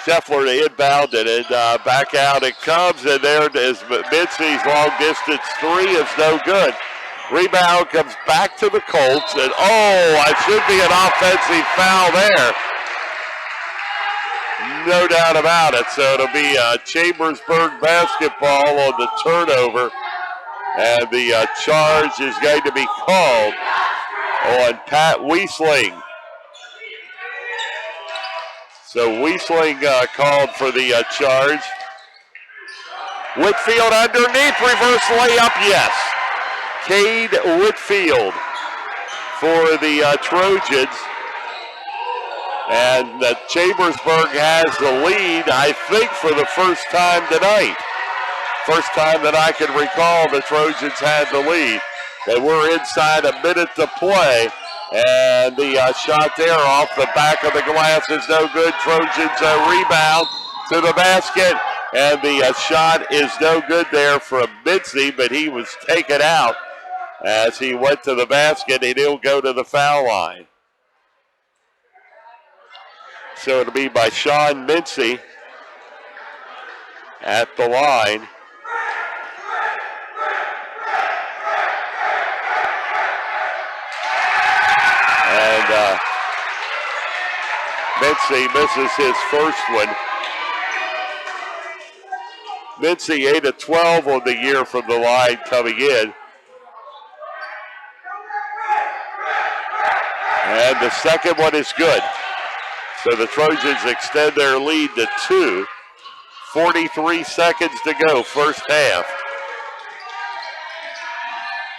[SPEAKER 1] Scheffler inbound and back out it comes, and there is Mitzi's long distance 3 is no good. Rebound comes back to the Colts, and it should be an offensive foul there. No doubt about it. So it'll be Chambersburg basketball on the turnover, and the charge is going to be called on Pat Wiesling. So Wiesling called for the charge. Whitfield underneath, reverse layup, yes. Cade Whitfield for the Trojans. And Chambersburg has the lead, I think, for the first time tonight. First time that I can recall the Trojans had the lead. And we're inside a minute to play. And the shot there off the back of the glass is no good. Trojans rebound to the basket. And the shot is no good there from Mitzi, but he was taken out as he went to the basket, and he'll go to the foul line. So it'll be by Sean Mincy at the line. And Mincy misses his first one. Mincy 8 of 12 on the year from the line coming in. And the second one is good. So the Trojans extend their lead to 2. 43 seconds to go, first half.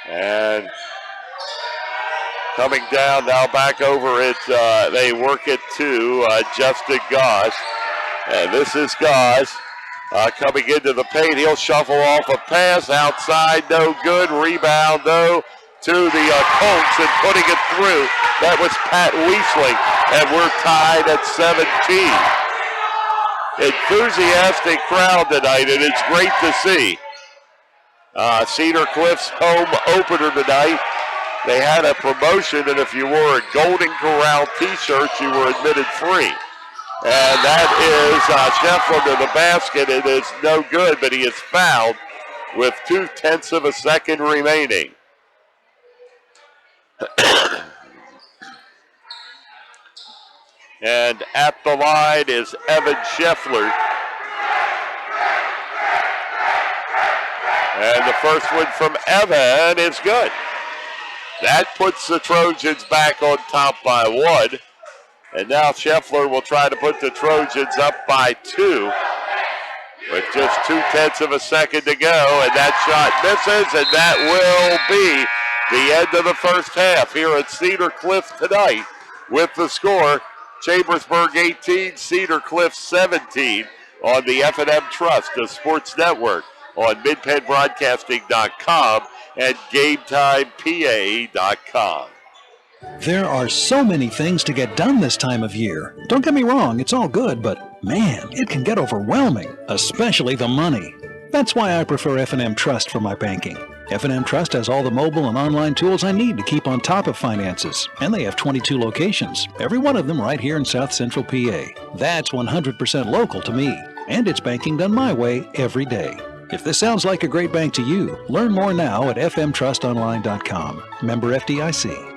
[SPEAKER 1] And coming down now back over it, they work it to Justin Goss. And this is Goss coming into the paint. He'll shuffle off a pass outside, no good. Rebound, though, to the Colts and putting it through. That was Pat Weisling, and we're tied at 17. Enthusiastic crowd tonight, and it's great to see. Cedar Cliff's home opener tonight. They had a promotion, and if you wore a Golden Corral t-shirt, you were admitted free. And that is Shefflin to the basket. It is no good, but he is fouled with 0.2 of a second remaining. And at the line is Evan Scheffler. And the first one from Evan is good. That puts the Trojans back on top by 1. And now Scheffler will try to put the Trojans up by 2 with just 0.2 of a second to go. And that shot misses, and that will be the end of the first half here at Cedar Cliff tonight with the score. Chambersburg 18, Cedar Cliff 17 on the F&M Trust, the Sports Network, on MidPennBroadcasting.com and GameTimePA.com.
[SPEAKER 7] There are so many things to get done this time of year. Don't get me wrong, it's all good, but man, it can get overwhelming, especially the money. That's why I prefer F&M Trust for my banking. F&M Trust has all the mobile and online tools I need to keep on top of finances, and they have 22 locations, every one of them right here in South Central PA. That's 100% local to me, and it's banking done my way every day. If this sounds like a great bank to you, learn more now at fmtrustonline.com. Member FDIC.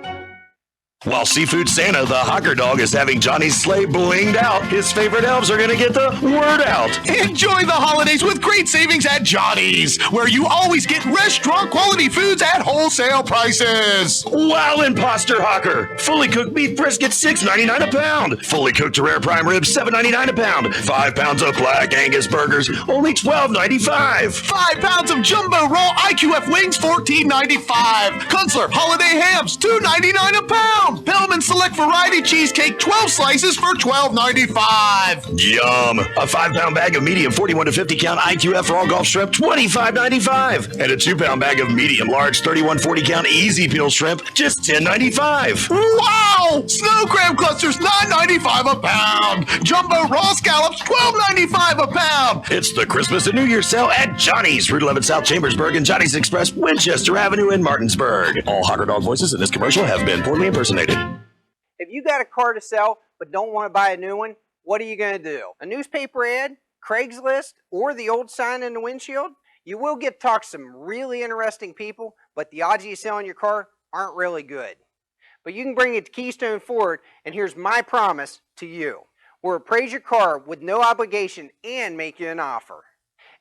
[SPEAKER 3] While Seafood Santa, the Hawker Dog, is having Johnny's sleigh blinged out, his favorite elves are going to get the word out.
[SPEAKER 12] Enjoy the holidays with great savings at Johnny's, where you always get restaurant quality foods at wholesale prices.
[SPEAKER 3] Wow, Imposter Hawker! Fully cooked beef brisket, $6.99 a pound. Fully cooked rare prime ribs, $7.99 a pound. 5 pounds of Black Angus burgers, only $12.95.
[SPEAKER 12] 5 pounds of jumbo raw IQF wings, $14.95. Kunzler holiday hams, $2.99 a pound. Pellman Select Variety Cheesecake, 12 slices for $12.95.
[SPEAKER 3] Yum! A 5-pound bag of medium 41 to 50 count IQF raw Gulf shrimp, $25.95. And a 2-pound bag of medium large 31 40 count easy peel shrimp, just $10.95.
[SPEAKER 12] Wow! Snow crab clusters, $9.95 a pound. Jumbo raw scallops, $12.95 a pound.
[SPEAKER 3] It's the Christmas and New Year sale at Johnny's, Route 11 South Chambersburg, and Johnny's Express, Winchester Avenue in Martinsburg. All Hawker Dog voices in this commercial have been poorly impersonated.
[SPEAKER 9] If you got a car to sell but don't want to buy a new one, what are you going to do? A newspaper ad, Craigslist, or the old sign in the windshield? You will get to talk to some really interesting people, but the odds of you selling your car aren't really good. But you can bring it to Keystone Ford, and here's my promise to you. We'll appraise your car with no obligation and make you an offer.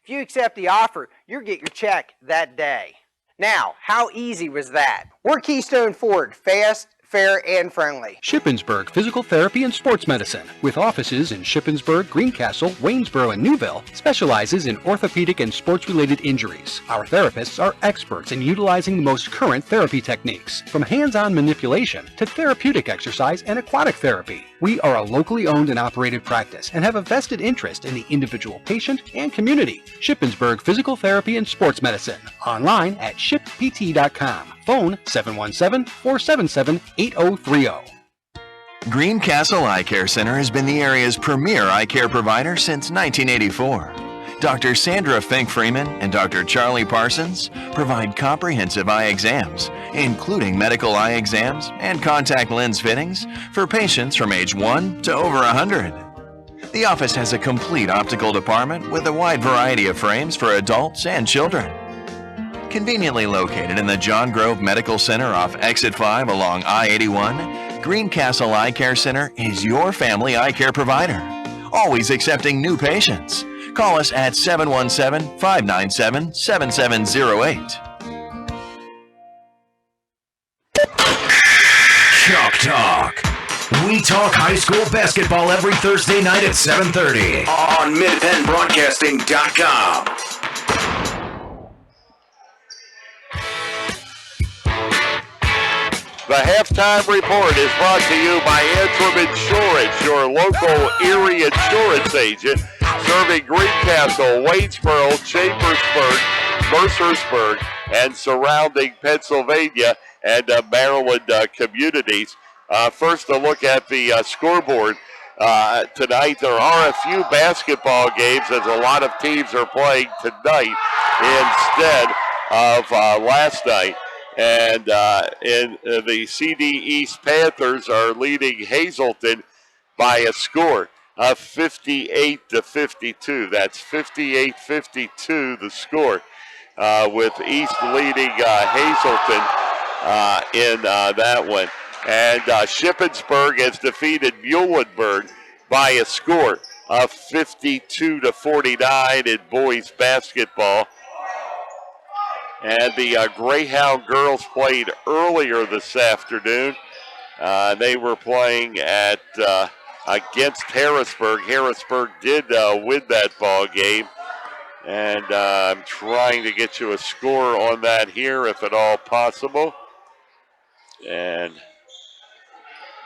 [SPEAKER 9] If you accept the offer, you'll get your check that day. Now, how easy was that? We're Keystone Ford, fast, fair, and friendly.
[SPEAKER 13] Shippensburg Physical Therapy and Sports Medicine, with offices in Shippensburg, Greencastle, Waynesboro, and Newville, specializes in orthopedic and sports-related injuries. Our therapists are experts in utilizing the most current therapy techniques, from hands-on manipulation to therapeutic exercise and aquatic therapy. We are a locally owned and operated practice and have a vested interest in the individual patient and community. Shippensburg Physical Therapy and Sports Medicine, online at shippt.com. Phone 717-477-8030.
[SPEAKER 14] Greencastle Eye Care Center has been the area's premier eye care provider since 1984. Dr. Sandra Fink-Freeman and Dr. Charlie Parsons provide comprehensive eye exams, including medical eye exams and contact lens fittings for patients from age 1 to over 100. The office has a complete optical department with a wide variety of frames for adults and children. Conveniently located in the John Grove Medical Center off Exit 5 along I-81, Greencastle Eye Care Center is your family eye care provider, always accepting new patients. Call us at 717-597-7708.
[SPEAKER 16] Chalk Talk. We talk high school basketball every Thursday night at 7:30 on MidPennBroadcasting.com.
[SPEAKER 1] The halftime report is brought to you by Antrim Insurance, your local Erie insurance agent, serving Greencastle, Waynesboro, Chambersburg, Mercersburg, and surrounding Pennsylvania and Maryland communities. First, a look at the scoreboard. Tonight, there are a few basketball games as a lot of teams are playing tonight instead of last night. And the CD East Panthers are leading Hazleton by a score of 58-52. That's 58-52 the score, with East leading Hazleton in that one. And Shippensburg has defeated Muhlenberg by a score of 52-49 in boys basketball. And the Greyhound girls played earlier this afternoon. They were playing at against Harrisburg. Harrisburg did win that ball game. And I'm trying to get you a score on that here, if at all possible. And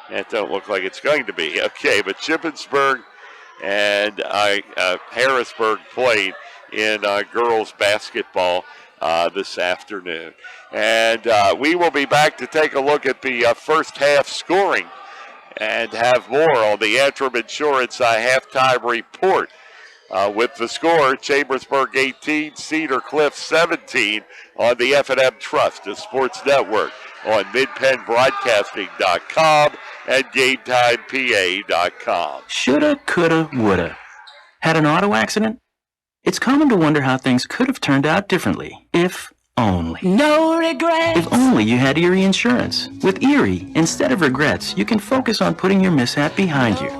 [SPEAKER 1] that don't look like it's going to be. Okay, but Shippensburg and Harrisburg played in girls basketball this afternoon. And we will be back to take a look at the first half scoring and have more on the Antrim Insurance halftime report. With the score, Chambersburg 18, Cedar Cliff 17 on the F&M Trust, the sports network on MidPennBroadcasting.com and GameTimePA.com.
[SPEAKER 4] Shoulda, coulda, woulda. Had an auto accident? It's common to wonder how things could have turned out differently, if only.
[SPEAKER 10] No regrets.
[SPEAKER 4] If only you had Erie Insurance. With Erie, instead of regrets, you can focus on putting your mishap behind you.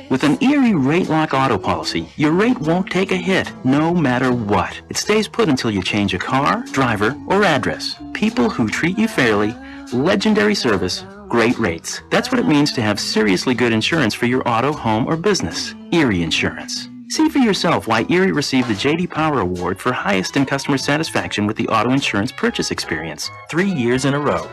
[SPEAKER 4] With an Erie Rate Lock auto policy, your rate won't take a hit, no matter what. It stays put until you change a car, driver, or address. People who treat you fairly, legendary service, great rates. That's what it means to have seriously good insurance for your auto, home, or business. Erie Insurance. See for yourself why Erie received the J.D. Power Award for highest in customer satisfaction with the auto insurance purchase experience 3 years in a row.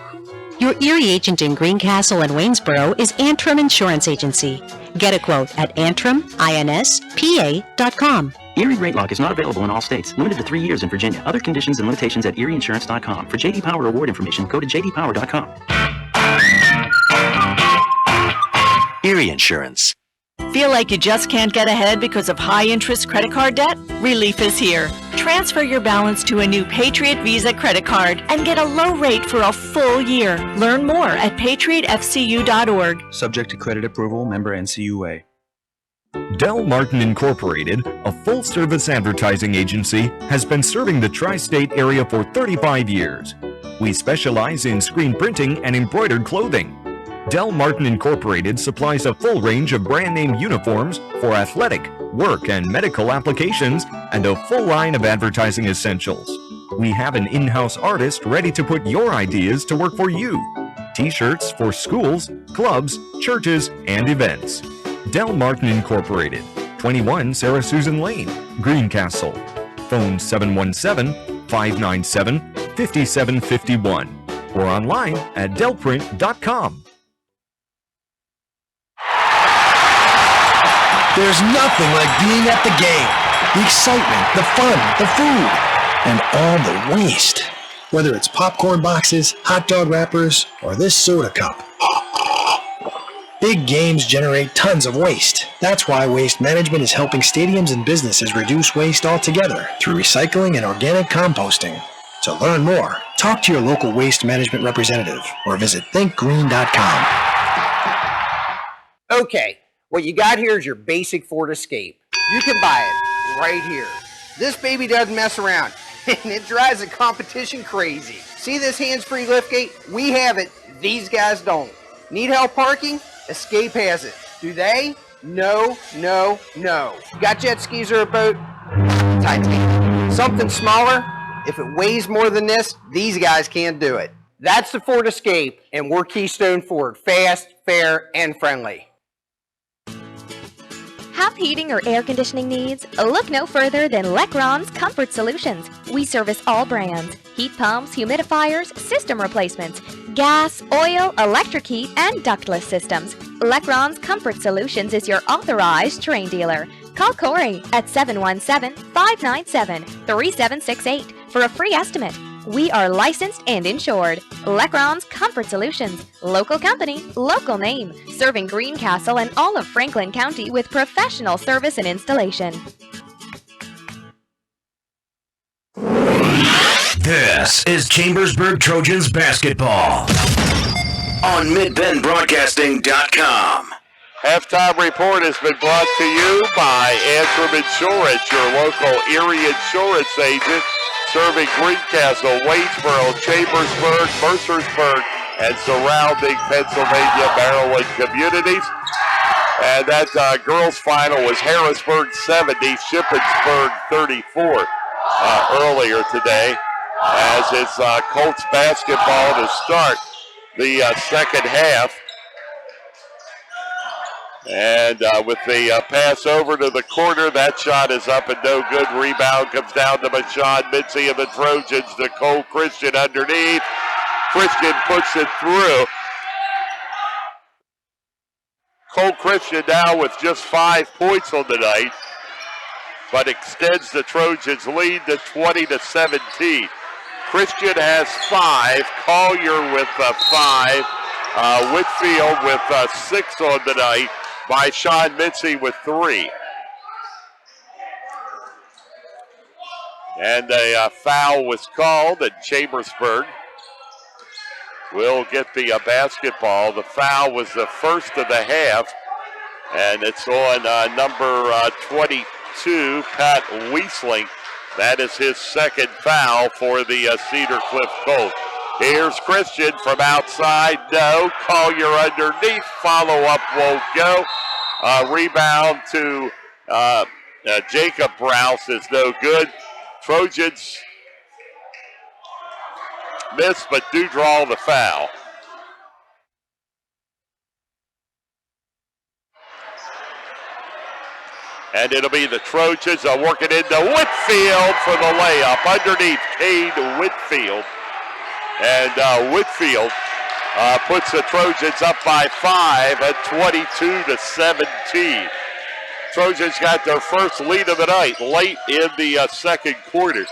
[SPEAKER 5] Your Erie agent in Greencastle and Waynesboro is Antrim Insurance Agency. Get a quote at AntrimInspa.com.
[SPEAKER 4] Erie Rate Lock is not available in all states. Limited to 3 years in Virginia. Other conditions and limitations at ErieInsurance.com. For J.D. Power Award information, go to JDPower.com.
[SPEAKER 6] Erie Insurance.
[SPEAKER 10] Feel like you just can't get ahead because of high-interest credit card debt? Relief is here. Transfer your balance to a new Patriot Visa credit card and get a low rate for a full year. Learn more at patriotfcu.org.
[SPEAKER 11] Subject to credit approval, member NCUA.
[SPEAKER 8] Del Martin Incorporated, a full-service advertising agency, has been serving the tri-state area for 35 years. We specialize in screen printing and embroidered clothing. Del Martin Incorporated supplies a full range of brand-name uniforms for athletic, work, and medical applications, and a full line of advertising essentials. We have an in-house artist ready to put your ideas to work for you. T-shirts for schools, clubs, churches, and events. Del Martin Incorporated, 21 Sarah Susan Lane, Greencastle. Phone 717-597-5751 or online at delprint.com.
[SPEAKER 17] There's nothing like being at the game. The excitement, the fun, the food, and all the waste. Whether it's popcorn boxes, hot dog wrappers, or this soda cup. Big games generate tons of waste. That's why Waste Management is helping stadiums and businesses reduce waste altogether through recycling and organic composting. To learn more, talk to your local Waste Management representative or visit thinkgreen.com.
[SPEAKER 9] Okay, what you got here is your basic Ford Escape. You can buy it right here. This baby doesn't mess around, and it drives the competition crazy. See this hands-free liftgate? We have it. These guys don't. Need help parking? Escape has it. Do they? No, no, no. Got jet skis or a boat? Titanium. Something smaller? If it weighs more than this, these guys can't do it. That's the Ford Escape, and we're Keystone Ford. Fast, fair, and friendly.
[SPEAKER 15] Have heating or air conditioning needs? Look no further than Lecron's Comfort Solutions. We service all brands: heat pumps, humidifiers, system replacements, gas, oil, electric heat, and ductless systems. Lecron's Comfort Solutions is your authorized Trane dealer. Call Corey at 717-597-3768 for a free estimate. We are licensed and insured. Lecron's Comfort Solutions. Local company, local name. Serving Greencastle and all of Franklin County with professional service and installation.
[SPEAKER 16] This is Chambersburg Trojans basketball on MidBendBroadcasting.com.
[SPEAKER 1] Halftime report has been brought to you by Antrim Insurance, your local Erie insurance agent, serving Greencastle, Waynesboro, Chambersburg, Mercersburg, and surrounding Pennsylvania, Maryland communities. And that girls' final was Harrisburg 70, Shippensburg 34 earlier today, as it's Colts basketball to start the second half. And with the pass over to the corner, that shot is up and no good. Rebound comes down to Mashawn Mitzi of the Trojans to Cole Christian underneath. Christian puts it through. Cole Christian now with just 5 points on the night, but extends the Trojans' lead to 20-17. Christian has 5, Collier with 5, Whitfield with 6 on the night, by Sean Mitzi with 3. And a foul was called, and Chambersburg will get the basketball. The foul was the first of the half, and it's on number 22, Pat Wiesling. That is his second foul for the Cedar Cliff Colts. Here's Christian from outside. No. Collier underneath. Follow-up won't go. Rebound to Jacob Browse is no good. Trojans miss, but do draw the foul. And it'll be the Trojans working into Whitfield for the layup. Underneath Cade Whitfield. And Whitfield puts the Trojans up by 5 at 22-17. Trojans got their first lead of the night late in the second quarter.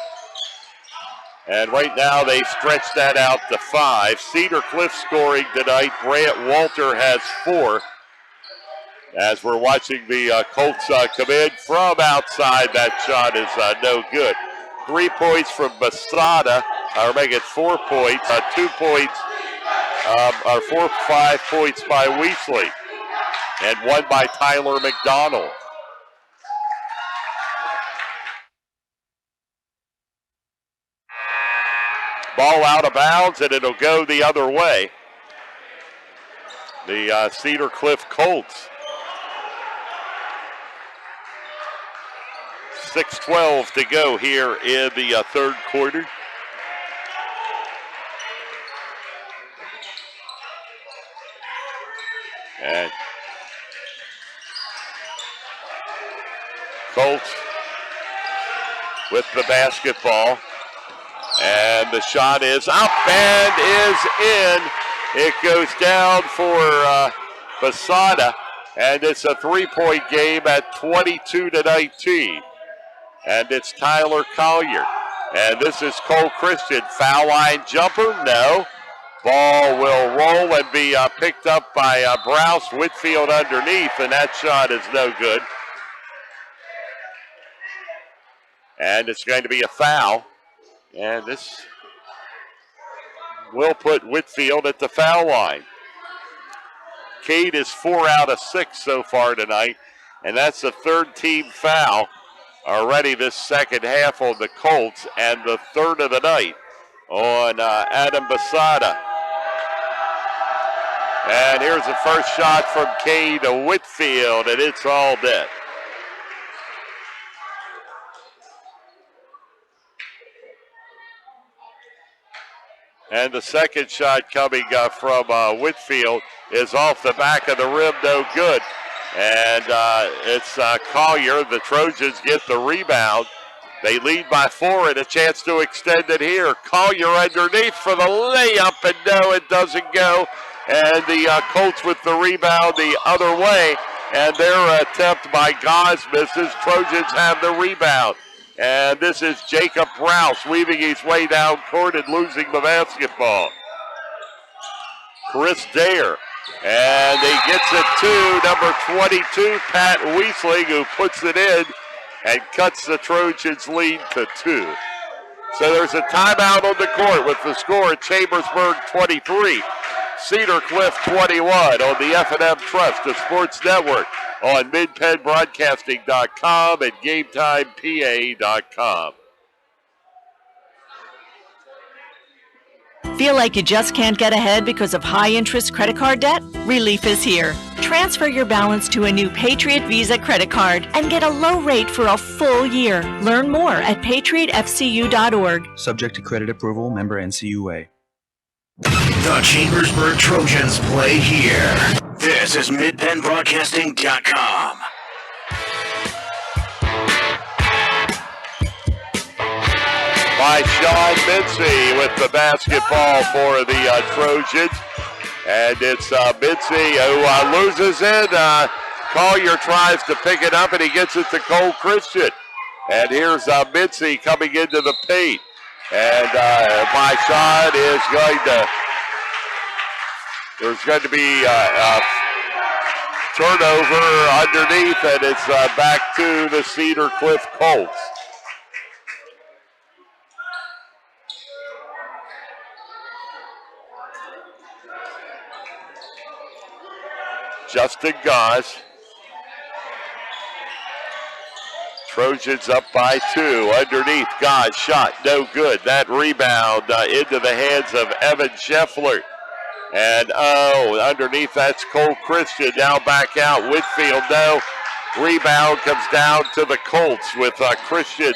[SPEAKER 1] And right now they stretch that out to 5. Cedar Cliff scoring tonight. Brant Walter has 4. As we're watching the Colts come in from outside, that shot is no good. 3 points from Basada, or make it 4 points. 2 points, or 5 points by Weasley, and 1 by Tyler McDonald. Ball out of bounds, and it'll go the other way. The Cedar Cliff Colts. 6:12 to go here in the third quarter. And Colts with the basketball. And the shot is up and is in. It goes down for Basada. And it's a 3-point game at 22-19. And it's Tyler Collier. And this is Cole Christian. Foul line jumper? No. Ball will roll and be picked up by Browse. Whitfield underneath, and that shot is no good. And it's going to be a foul. And this will put Whitfield at the foul line. Cade is 4 out of 6 so far tonight, and that's the third team foul already this second half on the Colts, and the third of the night on Adam Basada. And here's the first shot from Cade Whitfield, and it's all net. And the second shot coming from Whitfield is off the back of the rim, no good. And it's Collier. The Trojans get the rebound. They lead by 4 and a chance to extend it here. Collier underneath for the layup, and no, it doesn't go. And the Colts with the rebound the other way. And their attempt by Goss misses. Trojans have the rebound. And this is Jacob Rouse weaving his way down court and losing the basketball. Chris Dare. And he gets it to number 22, Pat Wiesling, who puts it in and cuts the Trojans' lead to 2. So there's a timeout on the court with the score at Chambersburg 23, Cedar Cliff 21 on the F&M Trust, the Sports Network, on MidPennBroadcasting.com and GameTimePA.com.
[SPEAKER 10] Feel like you just can't get ahead because of high-interest credit card debt? Relief is here. Transfer your balance to a new Patriot Visa credit card and get a low rate for a full year. Learn more at patriotfcu.org.
[SPEAKER 11] Subject to credit approval, member NCUA.
[SPEAKER 16] The Chambersburg Trojans play here. This is MidPennBroadcasting.com.
[SPEAKER 1] By Sean Mincy with the basketball for the Trojans. And it's Mincy who loses it. Collier tries to pick it up, and he gets it to Cole Christian. And here's Mincy coming into the paint. And my shot is there's going to be a turnover underneath, and it's back to the Cedar Cliff Colts. Justin Goss. Trojans up by 2. Underneath, Goss shot, no good. That rebound into the hands of Evan Scheffler. And underneath, that's Cole Christian. Now back out. Whitfield, no. Rebound comes down to the Colts with Christian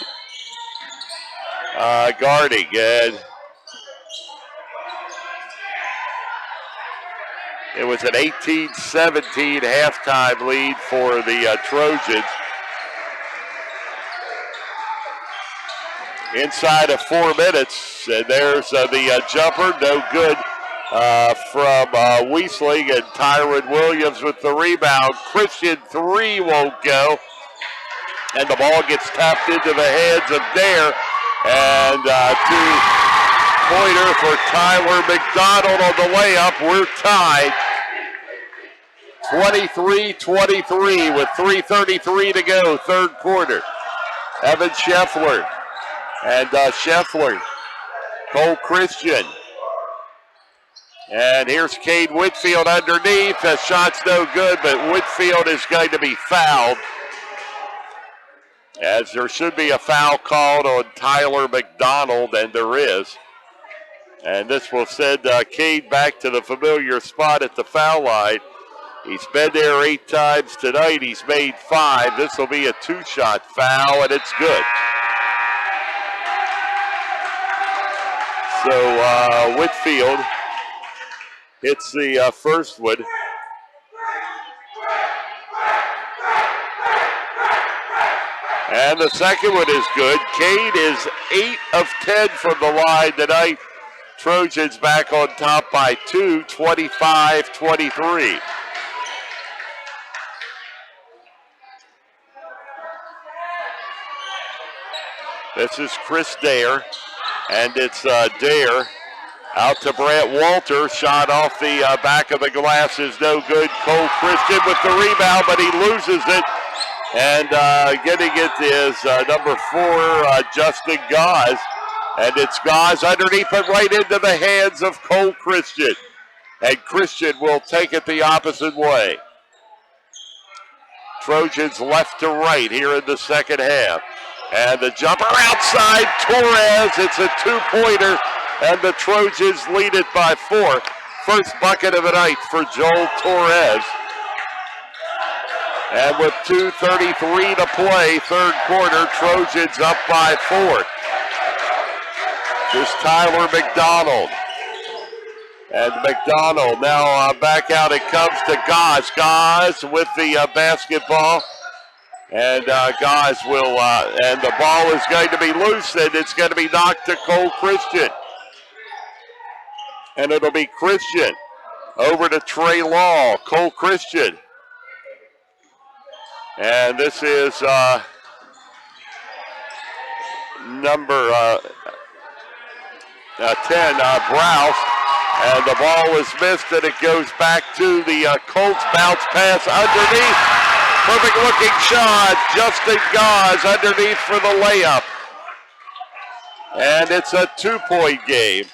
[SPEAKER 1] guarding. And it was an 18-17 halftime lead for the Trojans. Inside of 4 minutes, and there's the jumper, no good from Wiesling, and Tyron Williams with the rebound. Christian 3 won't go, and the ball gets tapped into the hands of Dare, and 2-pointer for Tyler McDonald on the layup. We're tied 23-23 with 3:33 to go, third quarter. Evan Scheffler. And Scheffler, Cole Christian. And here's Cade Whitfield underneath. The shot's no good, but Whitfield is going to be fouled, as there should be a foul called on Tyler McDonald, and there is. And this will send Cade back to the familiar spot at the foul line. He's been there 8 times tonight. He's made 5. This will be a 2-shot foul, and it's good. So Whitfield hits the first one. And the second one is good. Cade is 8 of 10 from the line tonight. Trojans back on top by 2, 25-23. This is Chris Dare. And it's Dare out to Brant Walter. Shot off the back of the glass is no good. Cole Christian with the rebound, but he loses it. And getting it is number 4, Justin Goss. And it's Goss underneath it right into the hands of Cole Christian. And Christian will take it the opposite way. Trojans left to right here in the second half. And the jumper outside, Torres. It's a 2-pointer, and the Trojans lead it by 4. First bucket of the night for Joel Torres. And with 2:33 to play, third quarter, Trojans up by 4. Here's Tyler McDonald. And McDonald now back out. It comes to Goss. Goss with the basketball. And Goss will, and the ball is going to be loose, and it's going to be knocked to Cole Christian. And it'll be Christian over to Trey Law. Cole Christian. And this is number 10, Browse. And the ball was missed, and it goes back to the Colts. Bounce pass underneath. Perfect looking shot. Justin Goss underneath for the layup. And it's a 2-point game.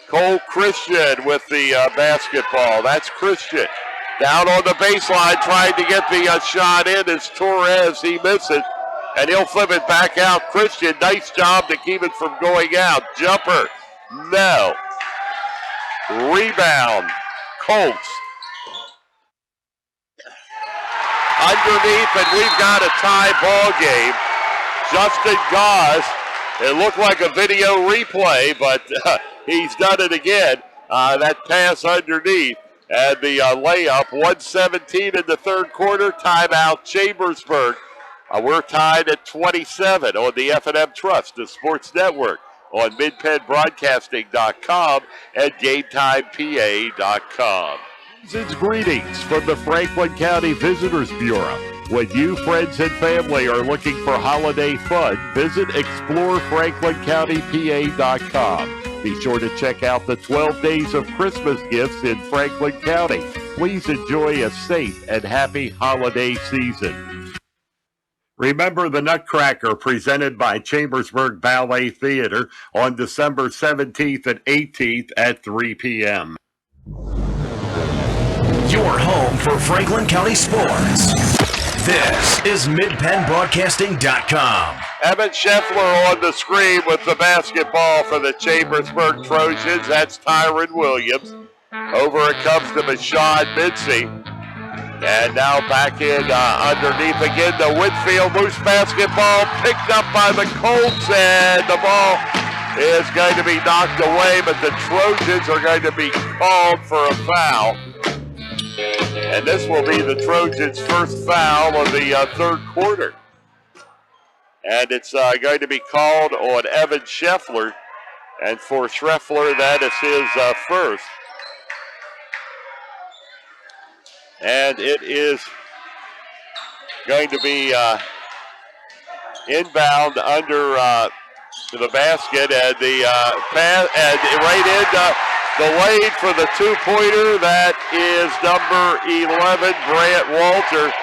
[SPEAKER 1] Cole Christian with the basketball. That's Christian. Down on the baseline, trying to get the shot in is Torres. He misses, and he'll flip it back out. Christian, nice job to keep it from going out. Jumper, no. Rebound, Colts. Underneath, and we've got a tie ball game. Justin Goss, it looked like a video replay, but he's done it again. That pass underneath. And the layup, 1:17 in the third quarter. Timeout, Chambersburg. We're tied at 27 on the F&M Trust, the Sports Network, on MidPennBroadcasting.com and GameTimePA.com.
[SPEAKER 18] Season's greetings from the Franklin County Visitors Bureau. When you, friends, and family are looking for holiday fun, visit ExploreFranklinCountyPA.com. Be sure to check out the 12 Days of Christmas Gifts in Franklin County. Please enjoy a safe and happy holiday season. Remember the Nutcracker, presented by Chambersburg Ballet Theater on December 17th and 18th at 3 p.m.
[SPEAKER 16] Your home for Franklin County sports. This is MidPennBroadcasting.com.
[SPEAKER 1] Evan Scheffler on the screen with the basketball for the Chambersburg Trojans. That's Tyron Williams. Over it comes to Mashawn Mincy. And now back in underneath again to Whitfield. Loose basketball picked up by the Colts, and the ball is going to be knocked away, but the Trojans are going to be called for a foul. And this will be the Trojans' first foul of the third quarter. And it's going to be called on Evan Scheffler. And for Scheffler, that is his first. And it is going to be inbound under the basket. And the pass, and right in delayed for the two-pointer. That is number 11, Brant Walter.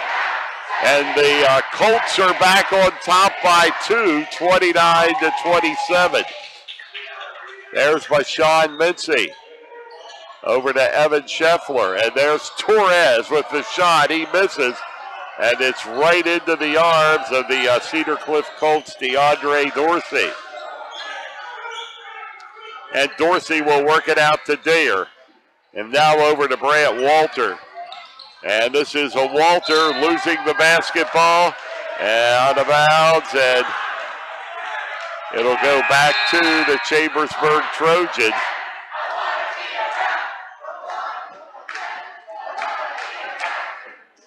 [SPEAKER 1] And the Colts are back on top by 2, 29-27. There's Mashawn Mincy. Over to Evan Scheffler. And there's Torres with the shot. He misses. And it's right into the arms of the Cedar Cliff Colts, DeAndre Dorsey. And Dorsey will work it out to Dare. And now over to Brant Walter. And this is a Walter losing the basketball. And out of bounds. And it'll go back to the Chambersburg Trojans.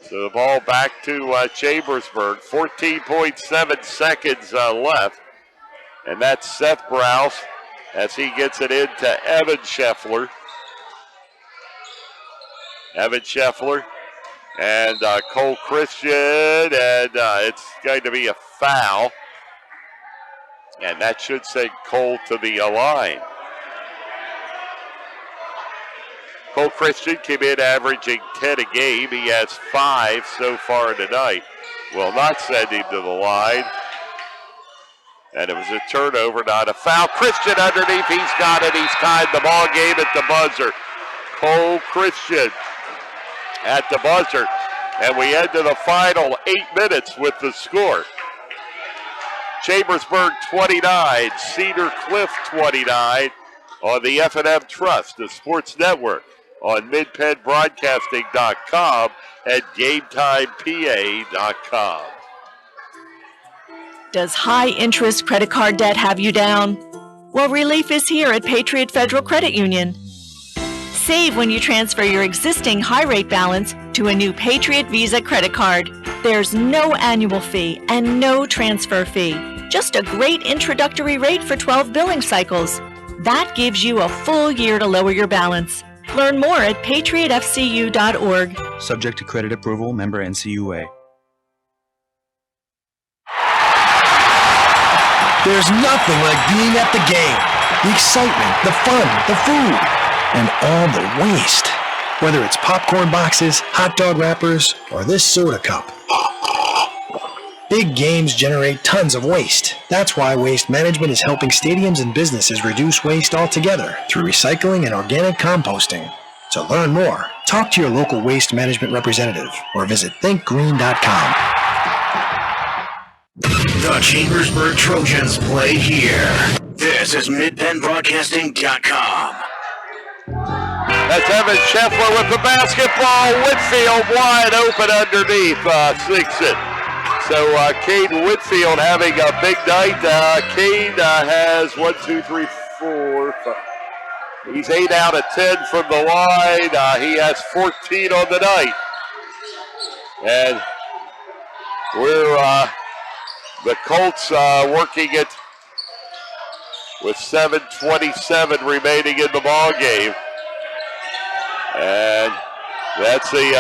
[SPEAKER 1] So the ball back to Chambersburg. 14.7 seconds left. And that's Seth Browse as he gets it into Evan Scheffler. Evan Scheffler and Cole Christian, and it's going to be a foul. And that should send Cole to the line. Cole Christian came in averaging 10 a game. He has 5 so far tonight. Will not send him to the line. And it was a turnover, not a foul. Christian underneath, he's got it. He's tied the ball game at the buzzer. Cole Christian at the buzzer. And we head to the final 8 minutes with the score. Chambersburg 29, Cedar Cliff 29 on the F&M Trust, the Sports Network, on MidPennBroadcasting.com and GameTimePA.com.
[SPEAKER 10] Does high-interest credit card debt have you down? Well, relief is here at Patriot Federal Credit Union. Save when you transfer your existing high-rate balance to a new Patriot Visa credit card. There's no annual fee and no transfer fee. Just a great introductory rate for 12 billing cycles. That gives you a full year to lower your balance. Learn more at patriotfcu.org.
[SPEAKER 11] Subject to credit approval, member NCUA.
[SPEAKER 17] There's nothing like being at the game. The excitement, the fun, the food, and all the waste. Whether it's popcorn boxes, hot dog wrappers, or this soda cup. Big games generate tons of waste. That's why Waste Management is helping stadiums and businesses reduce waste altogether through recycling and organic composting. To learn more, talk to your local Waste Management representative or visit thinkgreen.com.
[SPEAKER 16] The Chambersburg Trojans play here. This is MidPennBroadcasting.com.
[SPEAKER 1] That's Evan Scheffler with the basketball. Whitfield wide open underneath. Sinks it. So Caden Whitfield having a big night. Cade has 1, 2, 3, 4, 5. He's 8 out of 10 from the line. He has 14 on the night. And we're the Colts working it with 7:27 remaining in the ball game. And that's the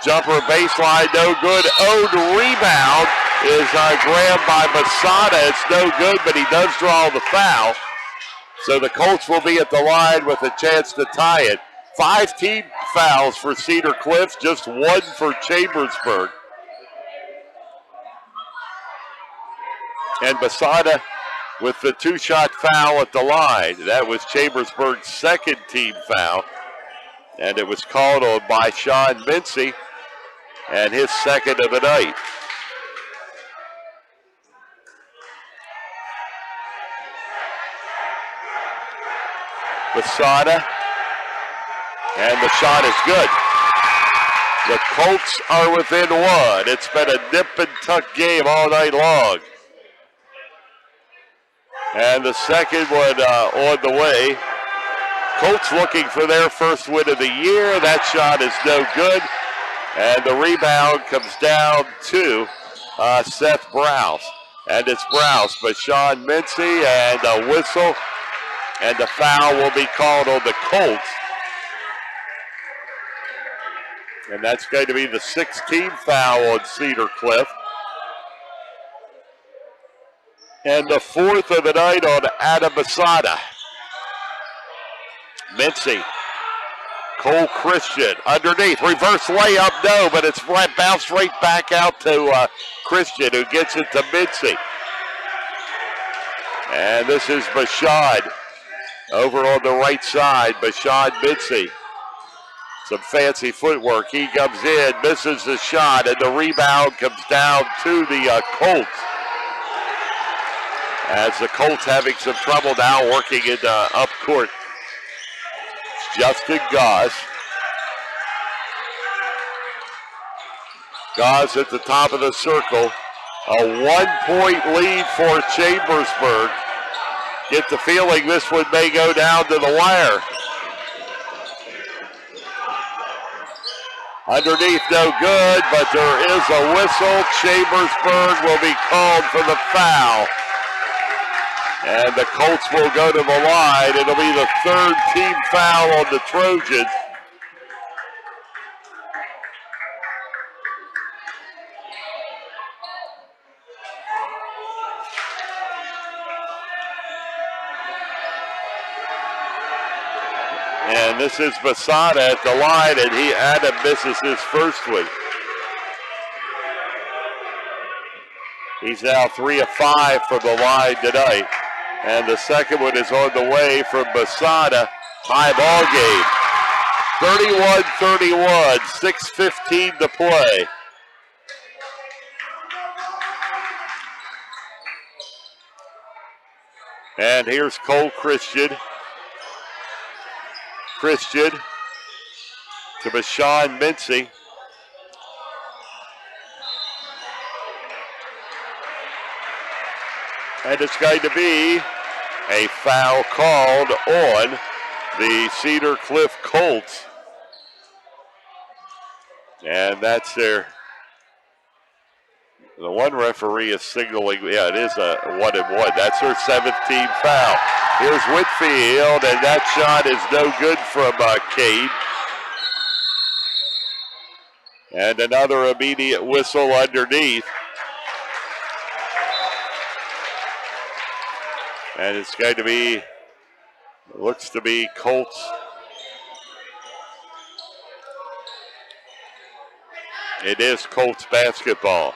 [SPEAKER 1] jumper baseline, no good. Owned rebound is grabbed by Masada. It's no good, but he does draw the foul. So the Colts will be at the line with a chance to tie it. 5 team fouls for Cedar Cliff, just 1 for Chambersburg. And Masada with the 2-shot foul at the line. That was Chambersburg's second team foul. And it was called on by Sean Mincy and his second of the night. Masada, and the shot is good. The Colts are within 1. It's been a nip and tuck game all night long. And the second one on the way. Colts looking for their first win of the year. That shot is no good. And the rebound comes down to Seth Browse. And it's Browse, but Sean Mincy and a whistle. And the foul will be called on the Colts. And that's going to be the 6th team foul on Cedar Cliff. And the 4th of the night on Adam Masada. Mincy, Cole Christian underneath, reverse layup, no, but it's bounced right back out to Christian, who gets it to Mincy. And this is Bashad over on the right side. Bashad Mincy, some fancy footwork. He comes in, misses the shot, and the rebound comes down to the Colts. As the Colts having some trouble now working in up court. Justin Goss. Goss at the top of the circle. A 1-point lead for Chambersburg. Get the feeling this one may go down to the wire. Underneath, no good, but there is a whistle. Chambersburg will be called for the foul. And the Colts will go to the line. It'll be the 3rd team foul on the Trojans. And this is Masada at the line, and Adam misses his first one. He's now 3 of 5 from the line tonight. And the second one is on the way from Masada. High ball game. 31-31, 6:15 to play. And here's Cole Christian. Christian to Bashan Mincy. And it's going to be a foul called on the Cedar Cliff Colts. And that's the one referee is signaling, yeah, it is a 1-and-1. That's her 17th foul. Here's Whitfield, and that shot is no good from Cade. And another immediate whistle underneath. And it's going to be, looks to be Colts. It is Colts basketball.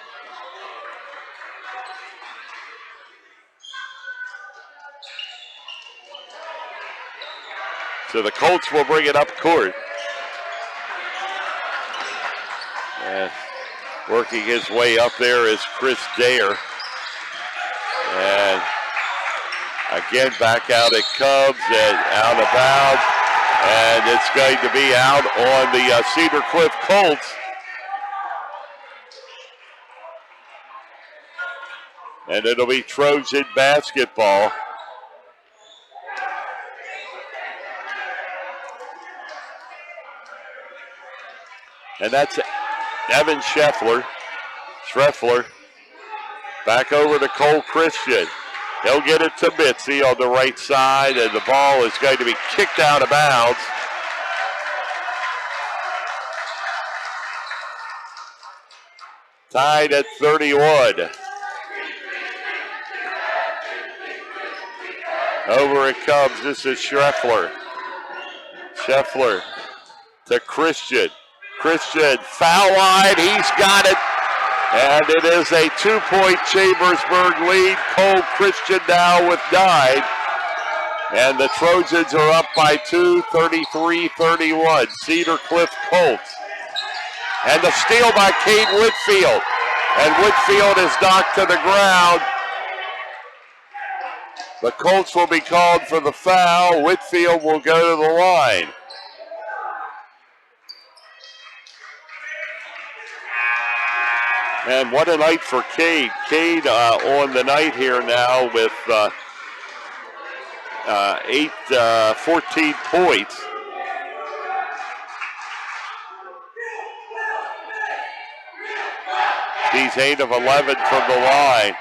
[SPEAKER 1] So the Colts will bring it up court. And working his way up there is Chris Dare. And again, back out it comes and out of bounds. And it's going to be out on the Cedar Cliff Colts. And it'll be Trojan basketball. And that's Evan Schreffler back over to Cole Christian. He'll get it to Mitzi on the right side, and the ball is going to be kicked out of bounds. Tied at 31. Over it comes. This is Schreffler. Schreffler to Christian. Christian, foul line, he's got it. And it is a 2-point Chambersburg lead. Cole Christian now with 9. And the Trojans are up by 2, 33-31. Cedar Cliff Colts. And the steal by Cade Whitfield. And Whitfield is knocked to the ground. The Colts will be called for the foul. Whitfield will go to the line. And what a night for Cade. Cade on the night here now with 14 points. He's 8 of 11 from the line.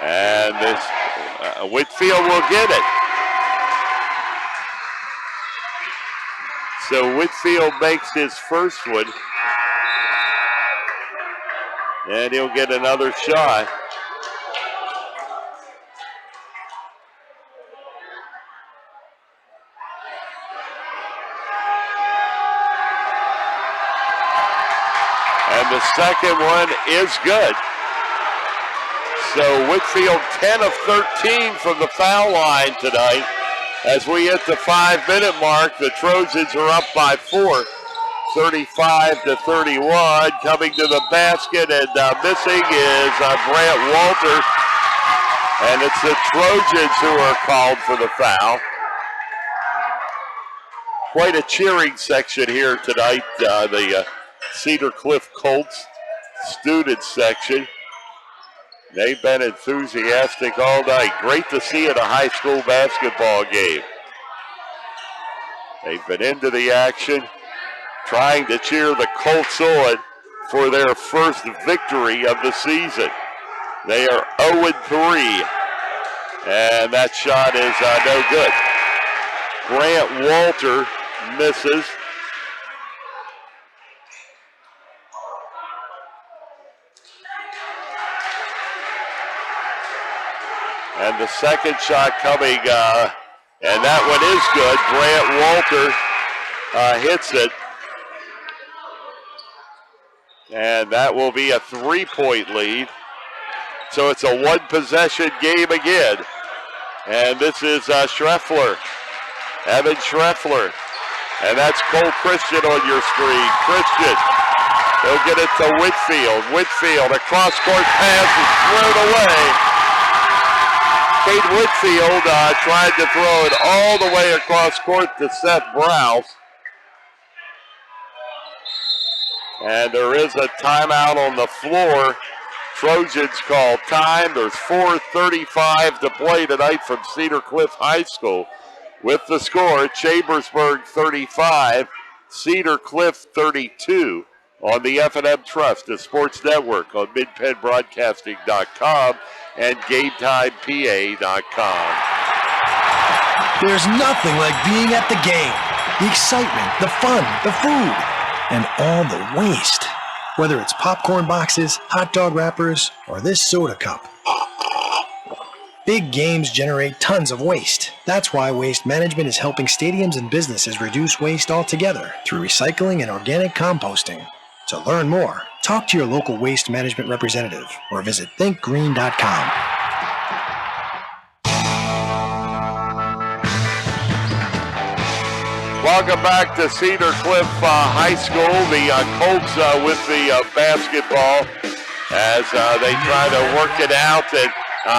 [SPEAKER 1] And this Whitfield will get it. So Whitfield makes his first one. And he'll get another shot. And the second one is good. So Whitfield 10 of 13 from the foul line tonight. As we hit the 5-minute mark, the Trojans are up by 4. 35-31, coming to the basket, and missing is Grant Walter. And it's the Trojans who are called for the foul. Quite a cheering section here tonight, the Cedar Cliff Colts student section. They've been enthusiastic all night. Great to see at a high school basketball game. They've been into the action, trying to cheer the Colts on for their first victory of the season. They are 0-3, and that shot is no good. Grant Walter misses. And the second shot coming, and that one is good. Grant Walter hits it. And that will be a 3-point lead. So it's a one-possession game again. And this is Schreffler, Evan Schreffler. And that's Cole Christian on your screen. Christian, he'll get it to Whitfield. Whitfield, a cross-court pass is thrown away. Cade Whitfield tried to throw it all the way across court to Seth Browse. And there is a timeout on the floor. Trojans call time. There's 4:35 to play tonight from Cedar Cliff High School. with the score, Chambersburg 35, Cedar Cliff 32 on the F&M Trust, the Sports Network on MidPennBroadcasting.com and GameTimePA.com.
[SPEAKER 17] There's nothing like being at the game. The excitement, the fun, the food, and all the waste. Whether it's popcorn boxes, hot dog wrappers, or this soda cup. Big games generate tons of waste. That's why Waste Management is helping stadiums and businesses reduce waste altogether through recycling and organic composting. To learn more, talk to your local waste management representative or visit thinkgreen.com.
[SPEAKER 1] Welcome back to Cedar Cliff High School. The Colts with the basketball as they try to work it out, and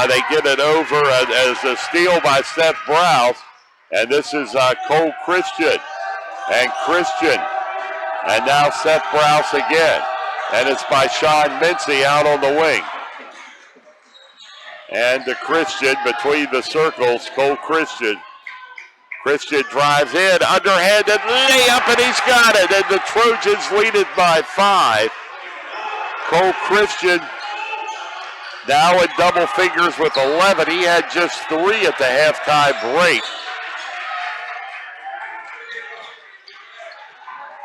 [SPEAKER 1] they get it over as a steal by Seth Browse. And this is Cole Christian. And Christian. And now Seth Browse again. And it's by Sean Mincy out on the wing. And to Christian between the circles, Cole Christian. Christian drives in, underhanded layup, and he's got it. And the Trojans lead it by 5. Cole Christian now in double figures with 11. He had just 3 at the halftime break.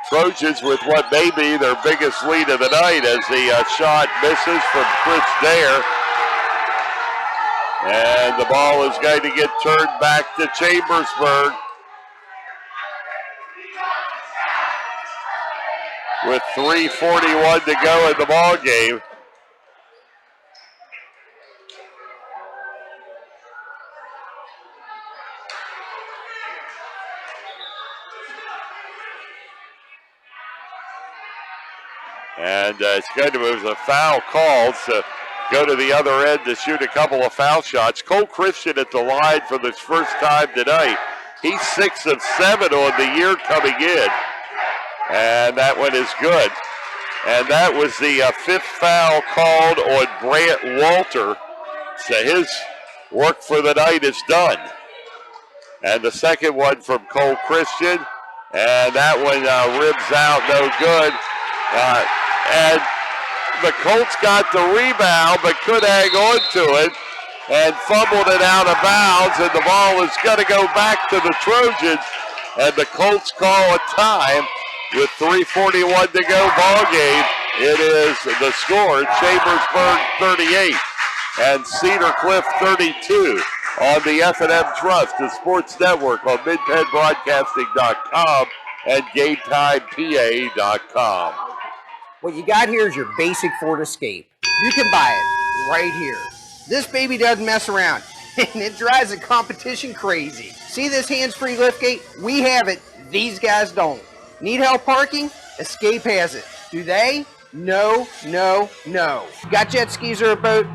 [SPEAKER 1] Trojans with what may be their biggest lead of the night as the shot misses from Chris Dare. And the ball is going to get turned back to Chambersburg with 3:41 to go in the ball game. And it's going to move a foul called, so go to the other end to shoot a couple of foul shots. Cole Christian at the line for the first time tonight. He's 6 of 7 on the year coming in. And that one is good. And that was the 5th foul called on Brant Walter. So his work for the night is done. And the second one from Cole Christian. And that one ribs out, no good. And the Colts got the rebound, but could hang on to it and fumbled it out of bounds, and the ball is going to go back to the Trojans, and the Colts call a time with 3:41 to go ball game. It is the score, Chambersburg 38 and Cedar Cliff 32 on the F&M Trust, the Sports Network on MidPennBroadcasting.com and GameTimePA.com.
[SPEAKER 9] What you got here is your basic Ford Escape. You can buy it right here. This baby doesn't mess around, and it drives the competition crazy. See this hands-free liftgate? We have it. These guys don't. Need help parking? Escape has it. Do they? No, no, no. Got jet skis or a boat?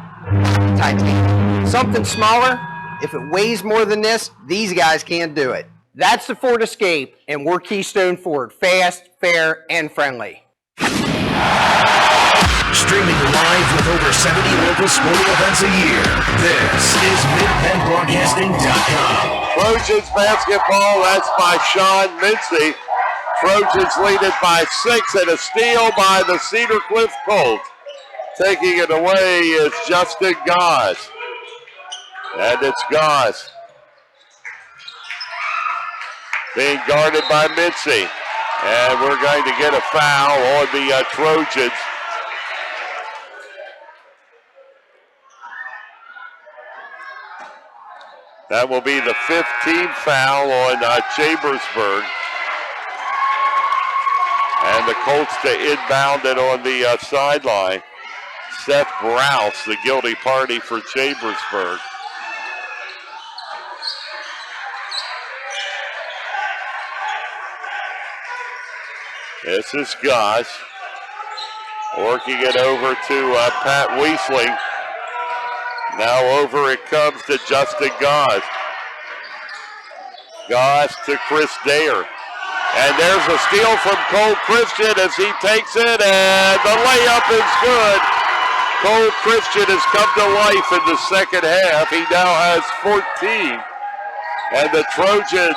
[SPEAKER 9] Titanium. Something smaller? If it weighs more than this, these guys can't do it. That's the Ford Escape, and we're Keystone Ford. Fast, fair, and friendly.
[SPEAKER 16] Streaming live with over 70 local sporting events a year, this is MidPennBroadcasting.com.
[SPEAKER 1] Trojans basketball, that's by Sean Mincy. Trojans lead it by 6, and a steal by the Cedar Cliff Colts. Taking it away is Justin Goss. And it's Goss being guarded by Mincy. And we're going to get a foul on the Trojans. That will be the 15th foul on Chambersburg. And the Colts to inbound it on the sideline. Seth Browse, the guilty party for Chambersburg. This is Goss working it over to Pat Weisling. Now over it comes to Justin Goss. Goss to Chris Dare. And there's a steal from Cole Christian as he takes it, and the layup is good. Cole Christian has come to life in the second half. He now has 14. And the Trojans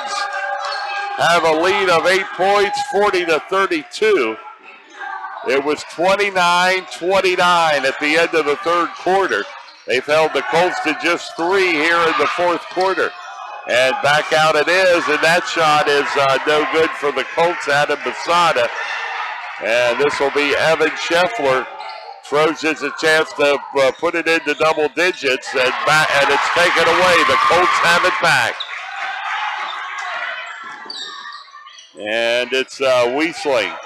[SPEAKER 1] have a lead of 8 points, 40-32. It was 29-29 at the end of the third quarter. They've held the Colts to just 3 here in the fourth quarter. And back out it is, and that shot is no good for the Colts. Adam Basada. And this will be Evan Scheffler. Trojans a chance to put it into double digits, and it's taken away. The Colts have it back. And it's Weisling.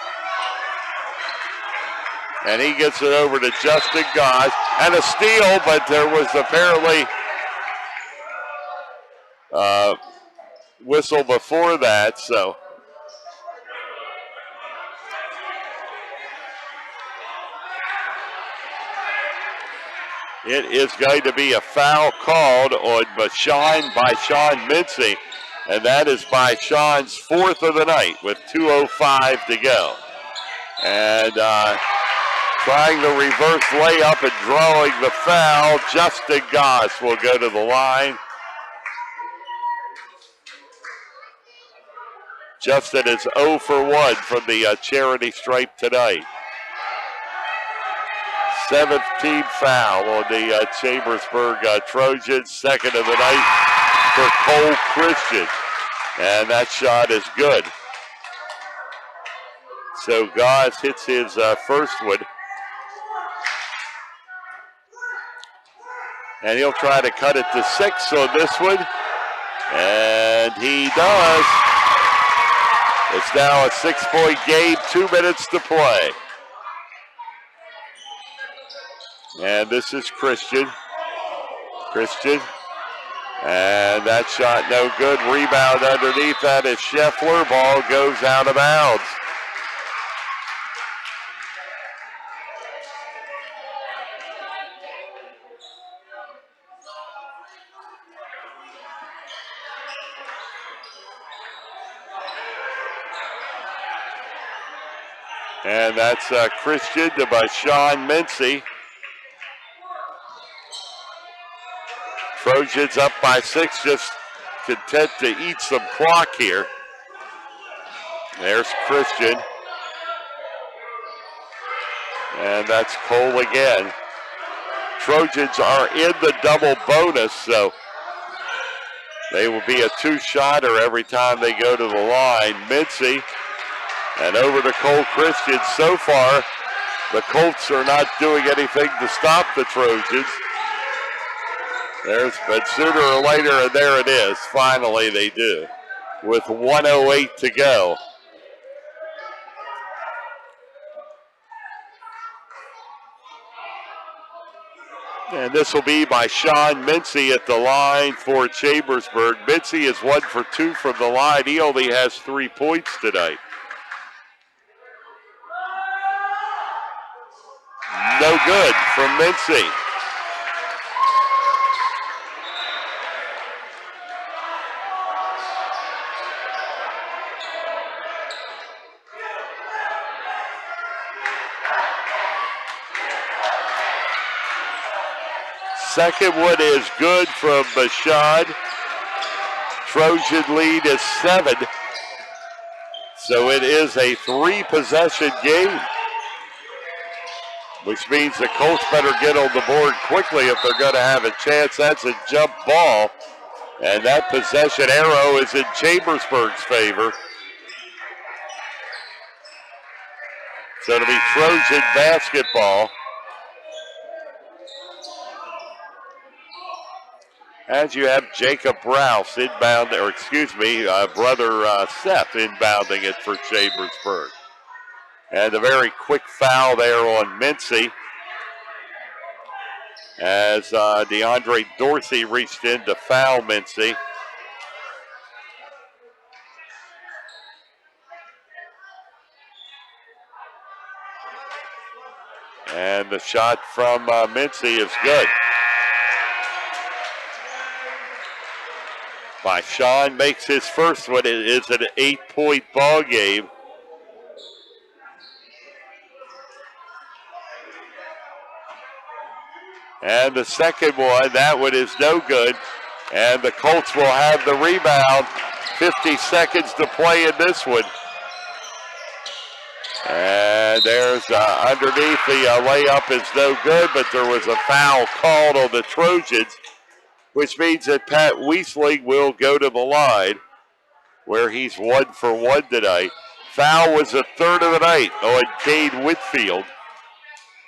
[SPEAKER 1] And he gets it over to Justin Goss. And a steal, but there was apparently whistle before that, so. It is going to be a foul called on by Sean Mincy, and that is by Sean's 4th of the night with 2:05 to go. And trying the reverse layup and drawing the foul, Justin Goss will go to the line. Justin is 0 for 1 from the charity stripe tonight. 7th team foul on the Chambersburg Trojans, 2nd of the night for Cole Christian. And that shot is good. So Goss hits his first one. And he'll try to cut it to 6 on this one. And he does. It's now a 6-point game, 2 minutes to play. And this is Christian. And that shot no good. Rebound underneath that is Scheffler. Ball goes out of bounds. And that's Christian by Sean Mincy. Trojans up by 6, just content to eat some clock here. There's Christian. And that's Cole again. Trojans are in the double bonus, so they will be a 2-shotter every time they go to the line. Mincy and over to Cole Christian. So far, the Colts are not doing anything to stop the Trojans. But sooner or later, and there it is. Finally, they do. With 1:08 to go. And this will be by Sean Mincy at the line for Chambersburg. Mincy is 1 for 2 from the line. He only has 3 points tonight. No good from Mincy. Second one is good from Bashad. Trojan lead is 7. So it is a 3-possession game, which means the Colts better get on the board quickly if they're going to have a chance. That's a jump ball, and that possession arrow is in Chambersburg's favor. So it'll be Trojan basketball. As you have Jacob Rouse inbound, or excuse me, brother Seth inbounding it for Chambersburg. And a very quick foul there on Mincy as DeAndre Dorsey reached in to foul Mincy. And the shot from Mincy is good. By Sean makes his first one. It is an 8-point ball game. And the second one, that one is no good. And the Colts will have the rebound. 50 seconds to play in this one. And there's underneath the layup is no good, but there was a foul called on the Trojans, which means that Pat Wiesling will go to the line, where he's 1 for 1 tonight. Foul was the third of the night on Cade Whitfield.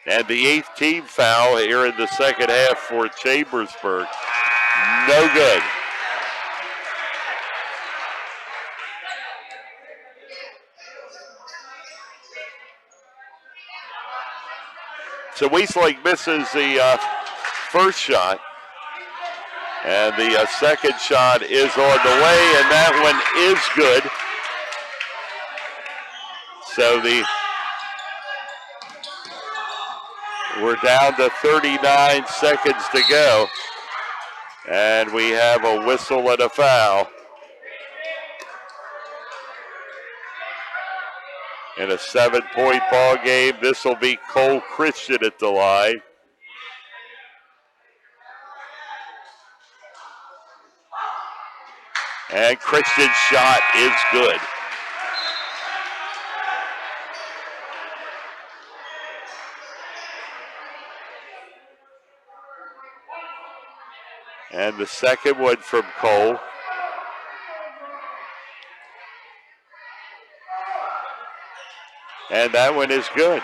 [SPEAKER 1] And the 8th team foul here in the second half for Chambersburg. No good. So Wiesling misses the first shot. And the second shot is on the way, and that one is good. So we're down to 39 seconds to go. And we have a whistle and a foul. In a 7-point ball game, this will be Cole Christian at the line. And Christian's shot is good. And the second one from Cole. And that one is good.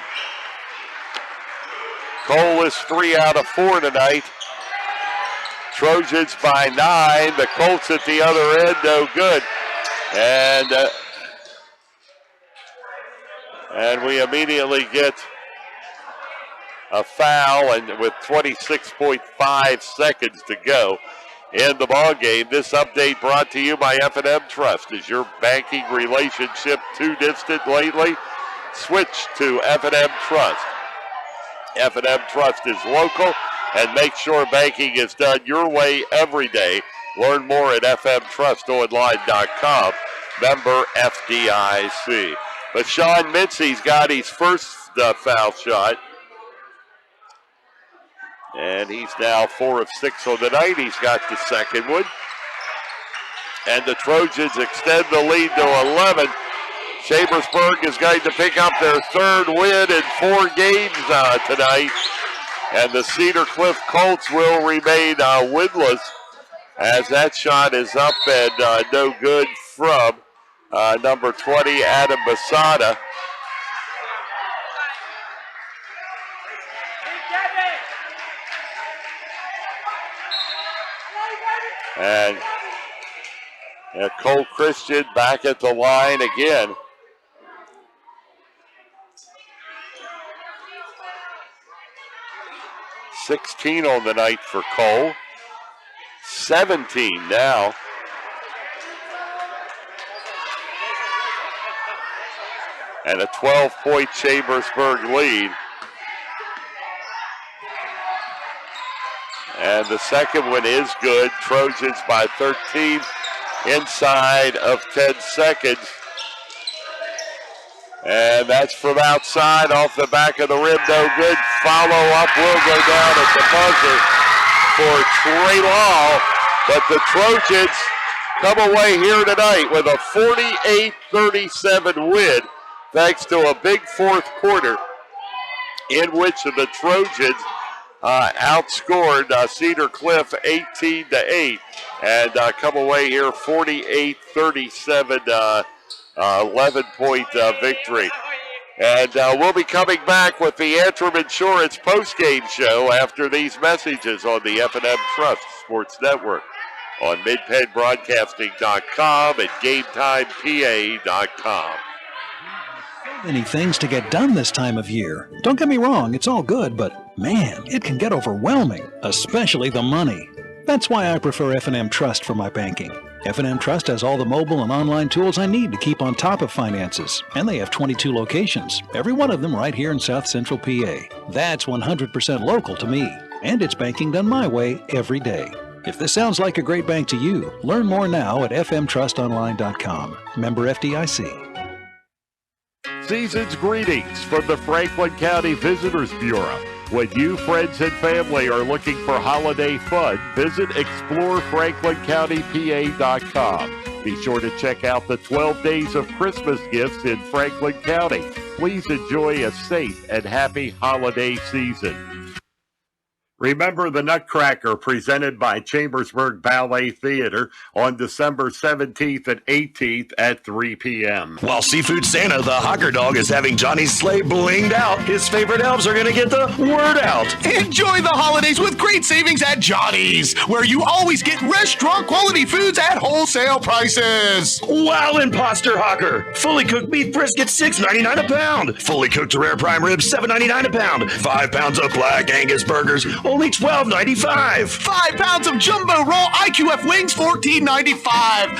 [SPEAKER 1] Cole is 3 out of 4 tonight. Trojans by 9. The Colts at the other end, no good. And we immediately get a foul, and with 26.5 seconds to go in the ball game. This update brought to you by F&M Trust. Is your banking relationship too distant lately? Switch to F&M Trust. F&M Trust is local, and make sure banking is done your way every day. Learn more at fmtrustonline.com. Member FDIC. But Sean Mincy's got his first foul shot. And he's now 4 of 6 on the night. He's got the second one. And the Trojans extend the lead to 11. Chambersburg is going to pick up their third win in 4 games tonight. And the Cedar Cliff Colts will remain winless, as that shot is up and no good from number 20, Adam Basada. And Cole Christian back at the line again. $16 on the night for Cole. 17 now. And a 12-point Chambersburg lead. And the second one is good. Trojans by 13 inside of 10 seconds. And that's from outside off the back of the rim. No good. Follow-up will go down at the buzzer for Trey Law. But the Trojans come away here tonight with a 48-37 win, thanks to a big fourth quarter in which the Trojans outscored Cedar Cliff 18-8 and come away here 48-37, 11-point victory. And we'll be coming back with the Antrim Insurance postgame show after these messages on the F&M Trust Sports Network on MidPennBroadcasting.com and GameTimePA.com.
[SPEAKER 7] Many things to get done this time of year. Don't get me wrong, it's all good, but man, it can get overwhelming, especially the money. That's why I prefer F&M Trust for my banking. F&M Trust has all the mobile and online tools I need to keep on top of finances, and they have 22 locations, every one of them right here in South Central PA. That's 100% local to me, and it's banking done my way every day. If this sounds like a great bank to you, learn more now at fmtrustonline.com. Member FDIC.
[SPEAKER 18] Season's greetings from the Franklin County Visitors Bureau. When you, friends, and family are looking for holiday fun, visit explorefranklincountypa.com. Be sure to check out the 12 Days of Christmas gifts in Franklin County. Please enjoy a safe and happy holiday season. Remember the Nutcracker, presented by Chambersburg Ballet Theater, on December 17th and 18th at 3 p.m.
[SPEAKER 3] While Seafood Santa, the Hawker Dog, is having Johnny's sleigh blinged out, his favorite elves are going to get the word out.
[SPEAKER 12] Enjoy the holidays with great savings at Johnny's, where you always get restaurant quality foods at wholesale prices.
[SPEAKER 3] Wow, Imposter Hawker! Fully cooked beef brisket, $6.99 a pound. Fully cooked rare prime ribs, $7.99 a pound. 5 pounds of black Angus burgers, only $12.95.
[SPEAKER 12] 5 pounds of jumbo raw IQF wings, $14.95.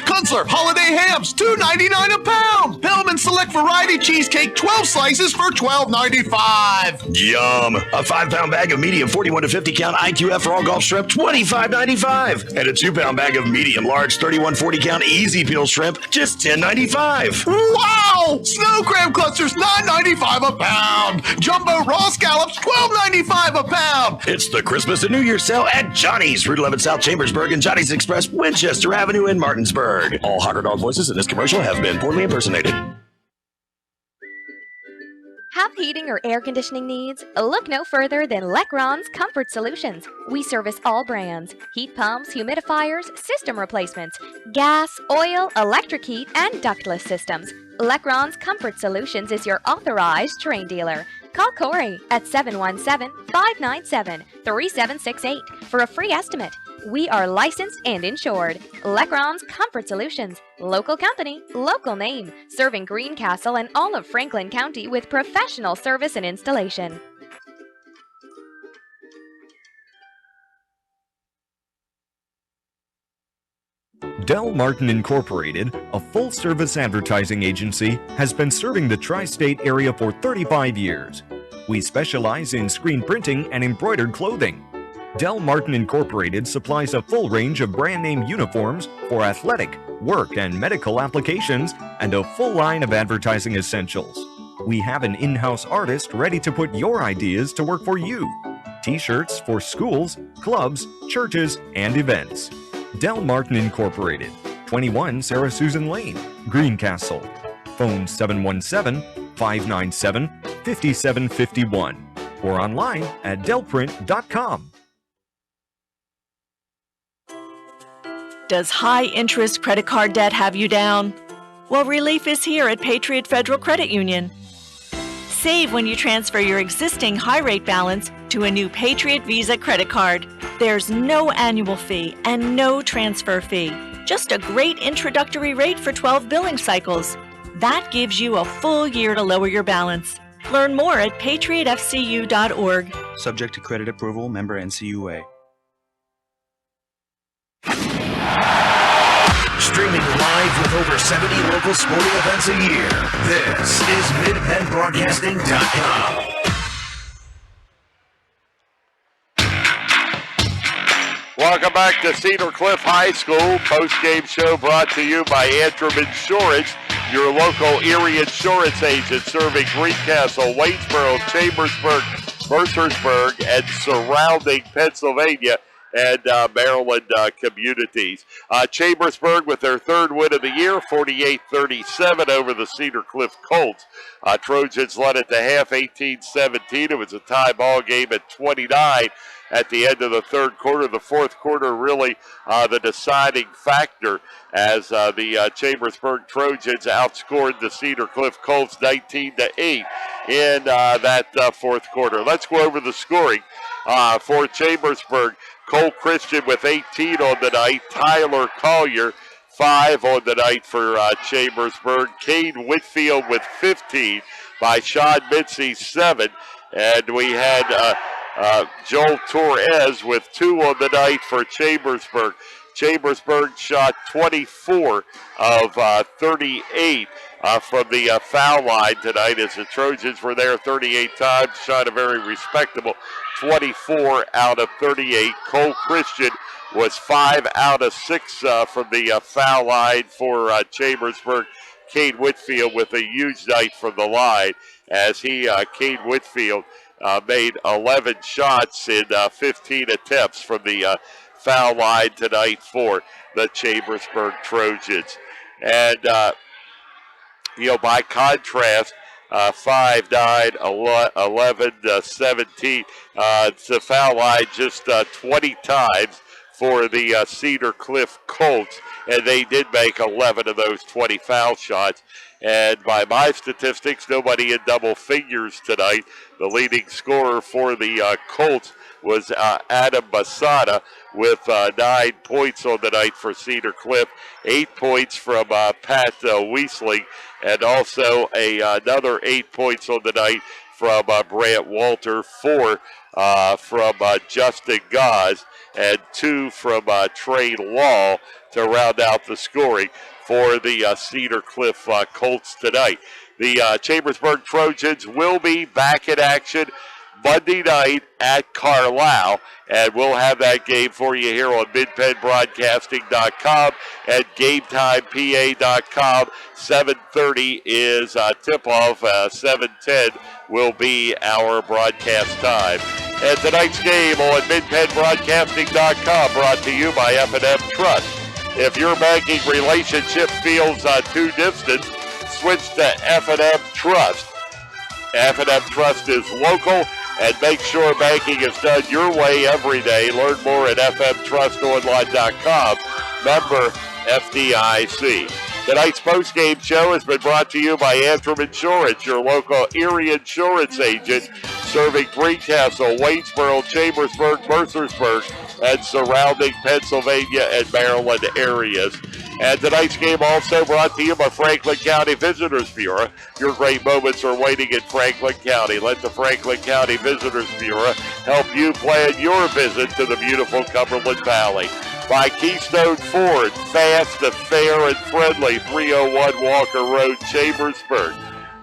[SPEAKER 12] Kunzler holiday hams, $2.99 a pound. Pellman Select Variety Cheesecake, 12 slices for $12.95.
[SPEAKER 3] Yum! A 5-pound bag of medium 41 to 50 count IQF raw Gulf shrimp, $25.95. And a 2-pound bag of medium large 31 40 count easy peel shrimp, just $10.95.
[SPEAKER 12] Wow! Snow crab clusters, $9.95 a pound. Jumbo raw scallops, $12.95 a pound.
[SPEAKER 3] It's the Christmas and New Year sale at Johnny's, Route 11 South Chambersburg, and Johnny's Express, Winchester Avenue in Martinsburg. All Hawker Dog voices in this commercial have been poorly impersonated.
[SPEAKER 15] Have heating or air conditioning needs? Look no further than Lecron's Comfort Solutions. We service all brands: heat pumps, humidifiers, system replacements, gas, oil, electric heat, and ductless systems. Lecron's Comfort Solutions is your authorized Trane dealer. Call Corey at 717-597-3768 for a free estimate. We are licensed and insured. Lecron's Comfort Solutions. Local company, local name. Serving Greencastle and all of Franklin County with professional service and installation.
[SPEAKER 8] Del Martin Incorporated, a full-service advertising agency, has been serving the tri-state area for 35 years. We specialize in screen printing and embroidered clothing. Del Martin Incorporated supplies a full range of brand-name uniforms for athletic, work, and medical applications, and a full line of advertising essentials. We have an in-house artist ready to put your ideas to work for you. T-shirts for schools, clubs, churches, and events. Del Martin Incorporated, 21 Sarah Susan Lane, Greencastle. Phone 717-597-5751 or online at delprint.com.
[SPEAKER 10] Does high-interest credit card debt have you down? Well, relief is here at Patriot Federal Credit Union. Save when you transfer your existing high-rate balance to a new Patriot Visa credit card. There's no annual fee and no transfer fee. Just a great introductory rate for 12 billing cycles. That gives you a full year to lower your balance. Learn more at patriotfcu.org.
[SPEAKER 11] Subject to credit approval, member NCUA.
[SPEAKER 16] Streaming live with over 70 local sporting events a year. This is MidPennBroadcasting.com.
[SPEAKER 1] Welcome back to Cedar Cliff High School. Post-game show brought to you by Antrim Insurance, your local Erie insurance agent serving Greencastle, Waynesboro, Chambersburg, Mercersburg, and surrounding Pennsylvania and Maryland communities. Chambersburg with their third win of the year, 48-37 over the Cedar Cliff Colts. Trojans led at the half, 18-17. It was a tie ball game at 29 at the end of the third quarter. The fourth quarter really the deciding factor as the Chambersburg Trojans outscored the Cedar Cliff Colts 19-8 in that fourth quarter. Let's go over the scoring for Chambersburg. Cole Christian with 18 on the night. Tyler Collier, 5 on the night for Chambersburg. Cade Whitfield with 15 by Sean Mitzi, 7. And we had Joel Torres with 2 on the night for Chambersburg. Chambersburg shot 24 of 38 from the foul line tonight as the Trojans were there 38 times, shot a very respectable 24 out of 38. Cole Christian was 5 out of 6 from the foul line for Chambersburg. Cade Whitfield with a huge night from the line as Cade Whitfield
[SPEAKER 18] made 11 shots in 15 attempts from the foul line tonight for the Chambersburg Trojans. And, by contrast, 5, 9, 11, 17. It's a foul line just 20 times for the Cedar Cliff Colts, and they did make 11 of those 20 foul shots. And by my statistics, nobody in double figures tonight. The leading scorer for the Colts was Adam Masada with 9 points on the night for Cedar Cliff, 8 points from Pat Weisling, and also another 8 points on the night from Brant Walter, 4 from Justin Gaz, and 2 from Trey Law to round out the scoring for the Cedar Cliff Colts tonight. The Chambersburg Trojans will be back in action Monday night at Carlisle, and we'll have that game for you here on MidPennBroadcasting.com and GameTimePA.com. 7:30 is tip-off. 7:10 will be our broadcast time. And tonight's game on MidPennBroadcasting.com brought to you by F&M Trust. If your banking relationship feels too distant, switch to F&M Trust. F&M Trust is local, and make sure banking is done your way every day. Learn more at fmtrustonline.com. Member FDIC. Tonight's postgame show has been brought to you by Antrim Insurance, your local Erie insurance agent, serving Greencastle, Waynesboro, Chambersburg, Mercersburg, and surrounding Pennsylvania and Maryland areas. And tonight's game also brought to you by Franklin County Visitors Bureau. Your great moments are waiting in Franklin County. Let the Franklin County Visitors Bureau help you plan your visit to the beautiful Cumberland Valley. By Keystone Ford, fast, fair, and friendly, 301 Walker Road, Chambersburg.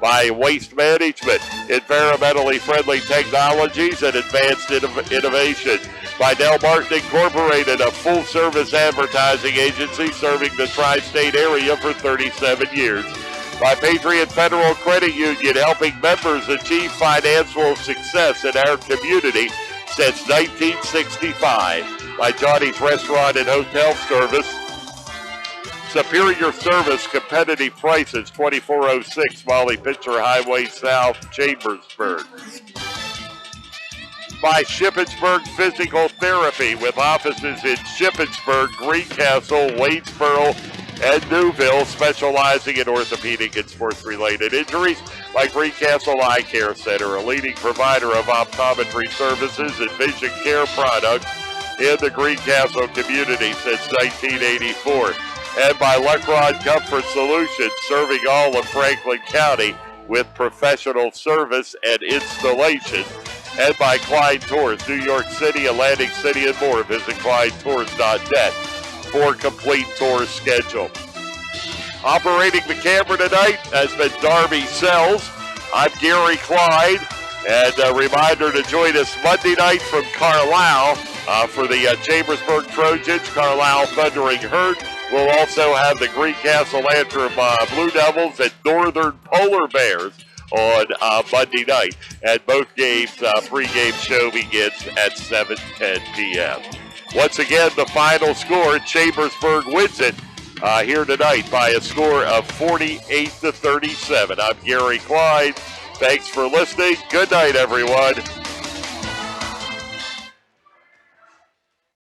[SPEAKER 18] By Waste Management, environmentally friendly technologies and advanced innovation. By Del Martin Incorporated, a full-service advertising agency serving the tri-state area for 37 years. By Patriot Federal Credit Union, helping members achieve financial success in our community since 1965. By Johnny's Restaurant and Hotel Service, superior service, competitive prices, 2406 Molly Pitcher Highway South, Chambersburg. By Shippensburg Physical Therapy, with offices in Shippensburg, Greencastle, Waynesboro, and Newville, specializing in orthopedic and sports-related injuries. By Greencastle Eye Care Center, a leading provider of optometry services and vision care products in the Greencastle community since 1984. And by Lecron Comfort Solutions, serving all of Franklin County with professional service and installation. And by Klein Tours, New York City, Atlantic City, and more. Visit KleinTours.net for complete tour schedule. Operating the camera tonight has been Darby Sells. I'm Gary Klein. And a reminder to join us Monday night from Carlisle for the Chambersburg Trojans, Carlisle Thundering Herd. We'll also have the Greencastle Antrim Blue Devils and Northern Polar Bears on Monday night. And both games, pregame show begins at 7:10 p.m. Once again, the final score, Chambersburg wins it here tonight by a score of 48-37. I'm Gary Klein. Thanks for listening. Good night, everyone.